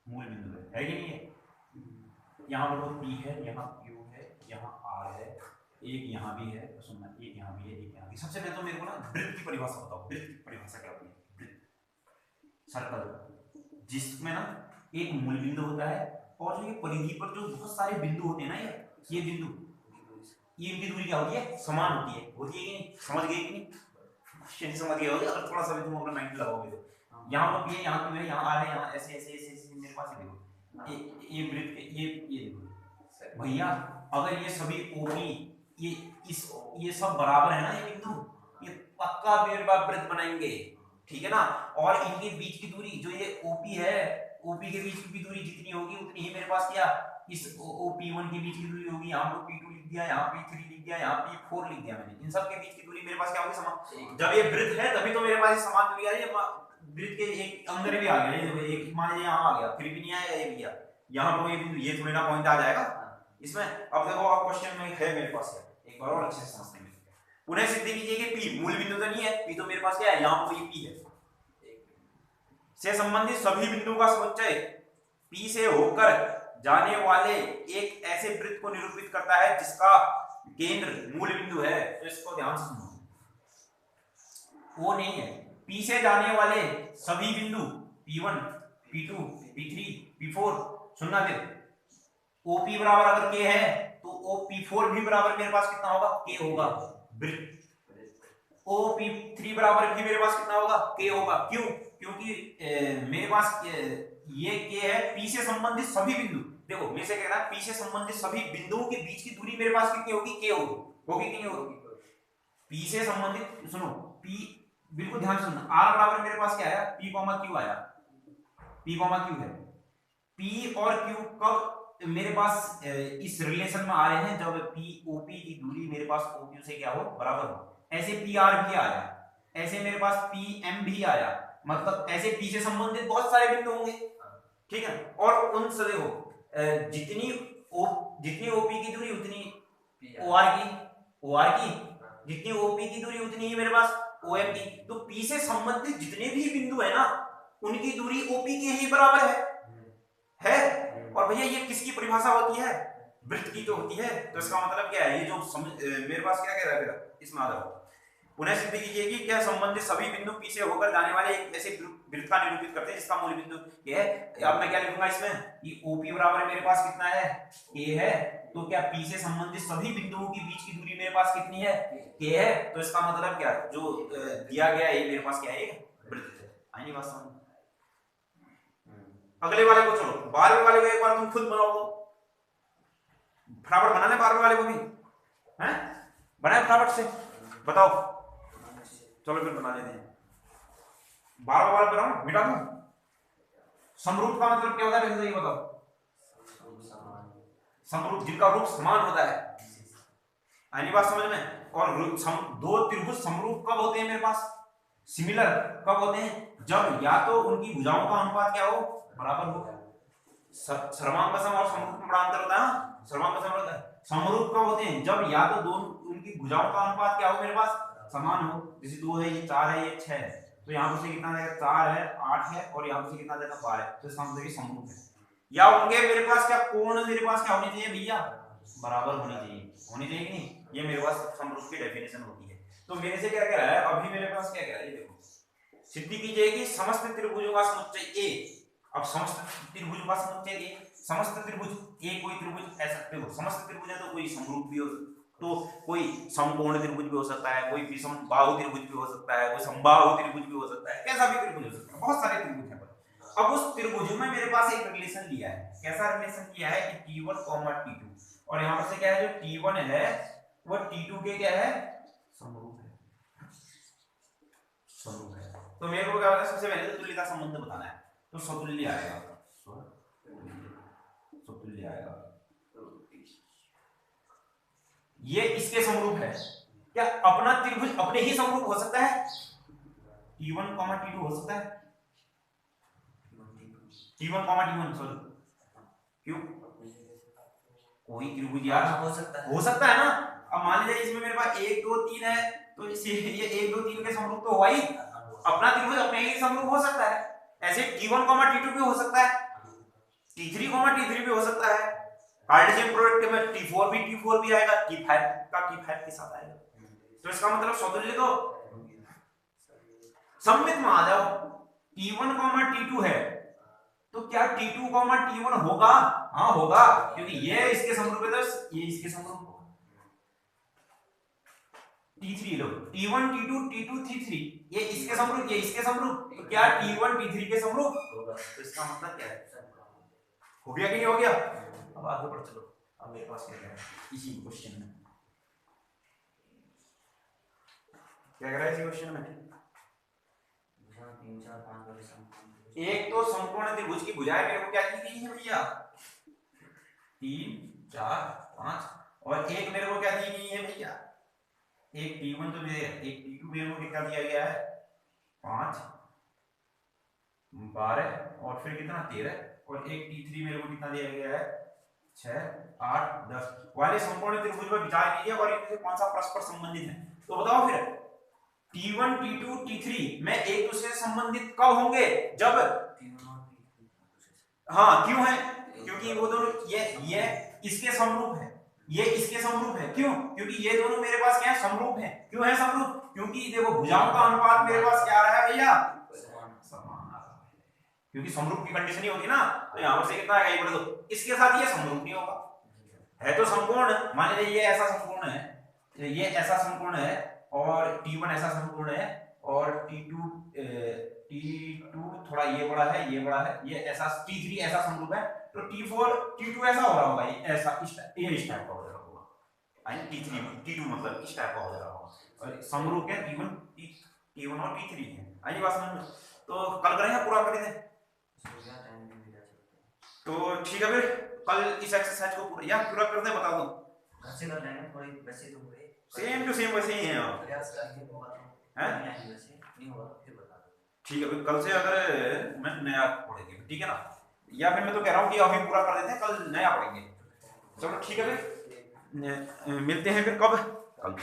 मूल बिंदु है कि नहीं है? यहाँ पर P है, यहाँ Q है, यहाँ R है, एक यहाँ भी है, सुनना, एक यहाँ भी है, एक यहाँ भी। सबसे पहले तो मेरे को ना वृत्त की परिभाषा बताओ। वृत्त की परिभाषा क्या होती है? वृत्त सर्कल, जिसमें ना एक मूल बिंदु होता है और जो ये परिधि पर जो बहुत सारे बिंदु होते हैं ना, ये बिंदु, ये इनकी दूरी क्या होती है? समान होती है। होती है कि नहीं? समझ गए कि नहीं? समझ गए होगे अगर थोड़ा सा भी तुम अपना माइंड लगाओगे तो। यहाँ पर P है, यहाँ Q है, यहाँ R है, यहाँ ऐसे ऐसे ऐसे ऐसे मेरे पास देखो ये वृत्त के ये देखो भैया, अगर ये सभी OP ये सब बराबर है ना, ये बिंदु, ये पक्का मेरे पास वृत्त बनाएंगे। ठीक है ना? और इनके बीच की दूरी जो ये OP है, OP के बीच की दूरी जितनी होगी उतनी ही मेरे पास क्या? इस OP1 के बीच की दूरी होगी। यहाँ पर P2 लिख दिया, यहाँ P3 लिख दिया, यहाँ P4 लिख दिया मैंने। इन सब के बीच की दूरी मेरे पास क्या होगी? समान। जब ये वृत्त है तभी तो मेरे पास समान दूरी आ रही है। वृत्त के एक अंदर भी आ गया, ये देखो, एक मान लीजिए यहाँ आ गया, फिर भी नहीं आया, ये भी गया, यहाँ पर ये बिंदु, ये थोड़ी ना पॉइंट आ जाएगा इसमें। अब देखो, अब क्वेश्चन में है मेरे पास क्या, एक बार और अच्छे से समझते हैं। पुनः सिद्ध कीजिए कि P मूल बिंदु तो नहीं है, P तो मेरे पास क्या है? यहाँ पर ये P है। से संबंधित सभी बिंदुओं का समुच्चय P से होकर जाने वाले एक ऐसे वृत्त को निरूपित करता है जिसका केंद्र मूल बिंदु है। तो इसको ध्यान से सुनो, वो नहीं है, P से जाने वाले सभी बिंदु P1, P2, P3, P4, सुनना फिर, OP बराबर अगर K है तो OP4 भी बराबर मेरे पास कितना होगा? K होगा। वृत्त OP3 बराबर भी मेरे पास कितना होगा? K होगा। क्यों? क्योंकि मेरे पास ये K है, P से संबंधित सभी बिंदु, देखो मेरे से कह रहा है P से संबंधित सभी बिंदुओं के बीच की दूरी मेरे पास कितनी होगी? K होगी। होगी कि नहीं होगी? P से संबंधित, सुनो, P बिल्कुल ध्यान सुनना, R बराबर मेरे पास क्या है? P, Q आया, P, Q है। P और Q कब मेरे पास इस रिलेशन में आ रहे हैं? जब P OP की दूरी मेरे पास OQ से क्या हो? बराबर हो। ऐसे PR भी आया, ऐसे मेरे पास PM भी आया, मतलब ऐसे P से संबंधित बहुत सारे बिंदु होंगे। ठीक है? और उन से देखो, जितनी OP की दूरी उतनी OR की, जितनी OP की दूरी उतनी ही मेरे पास OM की। तो P से संबंधित जितने भी बिंदु है ना, उनकी दूरी ओपी के ही बराबर है। और भैया ये किसकी परिभाषा होती है? वृत्त की तो होती है। तो इसका मतलब क्या है, ये जो मेरे पास क्या कह रहा है मेरा, इसमें आ जाओ। पुनः सिद्ध कीजिए कि क्या संबंधित सभी बिंदु पी से होकर जाने वाले एक ऐसे वृत्त का निरूपित करते हैं जिसका मूल बिंदु ये है। अब मैं क्या लिखूंगा इसमें कि ओपी बराबर मेरे पास कितना है, ए है। तो क्या पी से संबंधित सभी बिंदुओं के बीच की दूरी मेरे पास कितनी है, के है। तो इसका मतलब क्या, जो दिया गया है मेरे पास क्या है, वृत्त है। आइए बात समझ। अगले वाले को चलो, 12वें वाले को एक बार तुम खुद बनाओ, फटाफट बनाने 12वें वाले को भी हैं, बनाए फटाफट से, बताओ। चलो फिर बना लेते हैं। 12वां वाला बनाओ, मिटा दूं। समरूप का मतलब क्या होता है, ये बताओ। समरूप जिनका रूप समान होता है, आनी बात समझ में। और दो त्रिभुज समरूप कब होते हैं मेरे पास, सिमिलर कब होते हैं, जब या तो उनकी भुजाओं का अनुपात क्या हो, बराबर हो। सर्वांग सम और समरूप में बड़ा अंतर होता है। सर्वांग सम होता है। समरूप कब होते हैं, जब या तो दोनों उनकी भुजाओं का अनुपात क्या हो मेरे पास, समान हो। जैसे 2 है, ये 4 है, ये 6 है, तो यहाँ पर से कितना आएगा, 4 है, 8 है, और यहाँ पर से कितना आ जाएगा, 12 है। तो इसका मतलब ये समरूप है। या उनके मेरे पास क्या कोण मेरे पास क्या होने चाहिए भैया, बराबर होनी चाहिए, होनी चाहिए कि नहीं। ये मेरे पास समरूप की डेफिनेशन होती है। तो मेरे से क्या कह रहा है, अभी मेरे पास क्या कह रहा है, ये देखो। सिद्धि कीजिए कि समस्त त्रिभुजों का समुच्चय ए। अब समस्त त्रिभुजों का समुच्चय ए, समस्त त्रिभुज ए, कोई त्रिभुज ऐसा देखो, समस्त त्रिभुज है तो कोई समरूप भी हो, तो कोई समकोण त्रिभुज भी हो सकता है, कोई विषम बाहु त्रिभुज भी हो सकता है, कोई समबाहु त्रिभुज भी हो सकता है, कैसा भी त्रिभुज हो सकता है, बहुत सारे त्रिभुज हैं। अब उस त्रिभुज में मेरे पास एक रिलेशन लिया है, कैसा रिलेशन लिया है कि T1, T2, और यहाँ पर से क्या है, जो T1 है वो T2 के क्या है, समरूप है, समरूप है। तो मेरे को क्या होता है, सबसे पहले तो तुल्यता संबंध बताना है, तो सतुल्य आएगा, सतुल्य आएगा। ये इसके समरूप है। क्या अपना त्रिभुज अपने ही समरूप हो सकता है, T1, T2 हो सकता है, T1, T1 सॉरी, क्यों, कोई त्रिभुज यार हो सकता है ना। अब मान लीजिए इसमें मेरे पास 1 2 3 है, तो इसे ये 1 2 3 के समरूप तो हुआ ही, अपना त्रिभुज अपने ही समरूप हो सकता है। ऐसे T1, T2 भी हो सकता है, T3, T3 भी हो सकता है। कार्टेशियन प्रोडक्ट में T4 भी आएगा, T5 का T5 के साथ आएगा। तो इसका मतलब सौतुल्य तो सममित में आ जाओ। T1, T2 है, तो क्या T2, T1 होगा, हाँ होगा, क्योंकि ये इसके समरूप है, तो ये इसके समरूप होगा। T3 लो, T1, T2, T2, T3, ये इसके समरूप, ये इसके समरूप, तो क्या T1, T3 के समरूप होगा। तो इसका मतलब क्या है, हो गया कि नहीं हो गया। अब आगे बढ़ चलो, अब मेरे पास क्या है इसी क्वेश्चन में, क्या कह रहा है इसी क्वेश्चन में, 3 4 5 वाले समकोण, एक तो समकोण त्रिभुज की भुजाएं मेरे को क्या दी गई है भैया, 3 4 5, और एक मेरे को क्या दी गई है भैया, एक T1 तो मेरे, एक T2 मेरे को कितना दिया गया है, 5 12 और फिर कितना 13, और एक T3 मेरे को कितना दिया गया है, 6 8 10 वाले समकोण त्रिभुज पर विचार कीजिए और इनसे कौन सा परस्पर संबंधित है। तो बताओ फिर T1, T2, T3 में एक दूसरे से संबंधित कब होंगे, जब, हाँ क्यों है, क्योंकि वो दोनों ये इसके समरूप है, ये इसके समरूप है, क्यों, क्योंकि ये दोनों मेरे पास क्या है, समरूप है। क्यों है समरूप, क्योंकि देखो भुजाओं का अनुपात मेरे पास क्या आ रहा है भैया, समान आ रहा है, क्योंकि समरूप की कंडीशन ही होती है ना। तो यहाँ से कितना आएगा, ये बढ़ दो, इसके साथ ये समरूप नहीं होगा, है तो समकोण, मान लीजिए ये ऐसा समकोण है, ये ऐसा समकोण है, और T1 ऐसा समकोण है, और T2 थोड़ा ये बड़ा है, ये बड़ा है, ये ऐसा, T3 ऐसा समरूप है, तो T2 ऐसा हो रहा होगा, ये ऐसा इस टाइप का हो रहा होगा, T2 मतलब इस टाइप का हो रहा होगा, और समरूप है T1 और T3 है। आइए बात समझ में। तो कल करेंगे, पूरा कर दें, तो ठीक है, फिर कल इस एक्सरसाइज को पूरा या पूरा कर दे, बता दो, घर से कर लेंगे, थोड़ी वैसे तो हुए सेम टू सेम वैसे ही है आप, प्रयास करके होगा तो हैं, नहीं होगा फिर बता दो। ठीक है, कल से अगर मैं नया पढ़ेंगे, ठीक है ना, या फिर मैं तो कह रहा हूँ कि अभी पूरा कर देते हैं, कल नया पढ़ेंगे। चलो ठीक है, फिर मिलते हैं फिर कब, कल।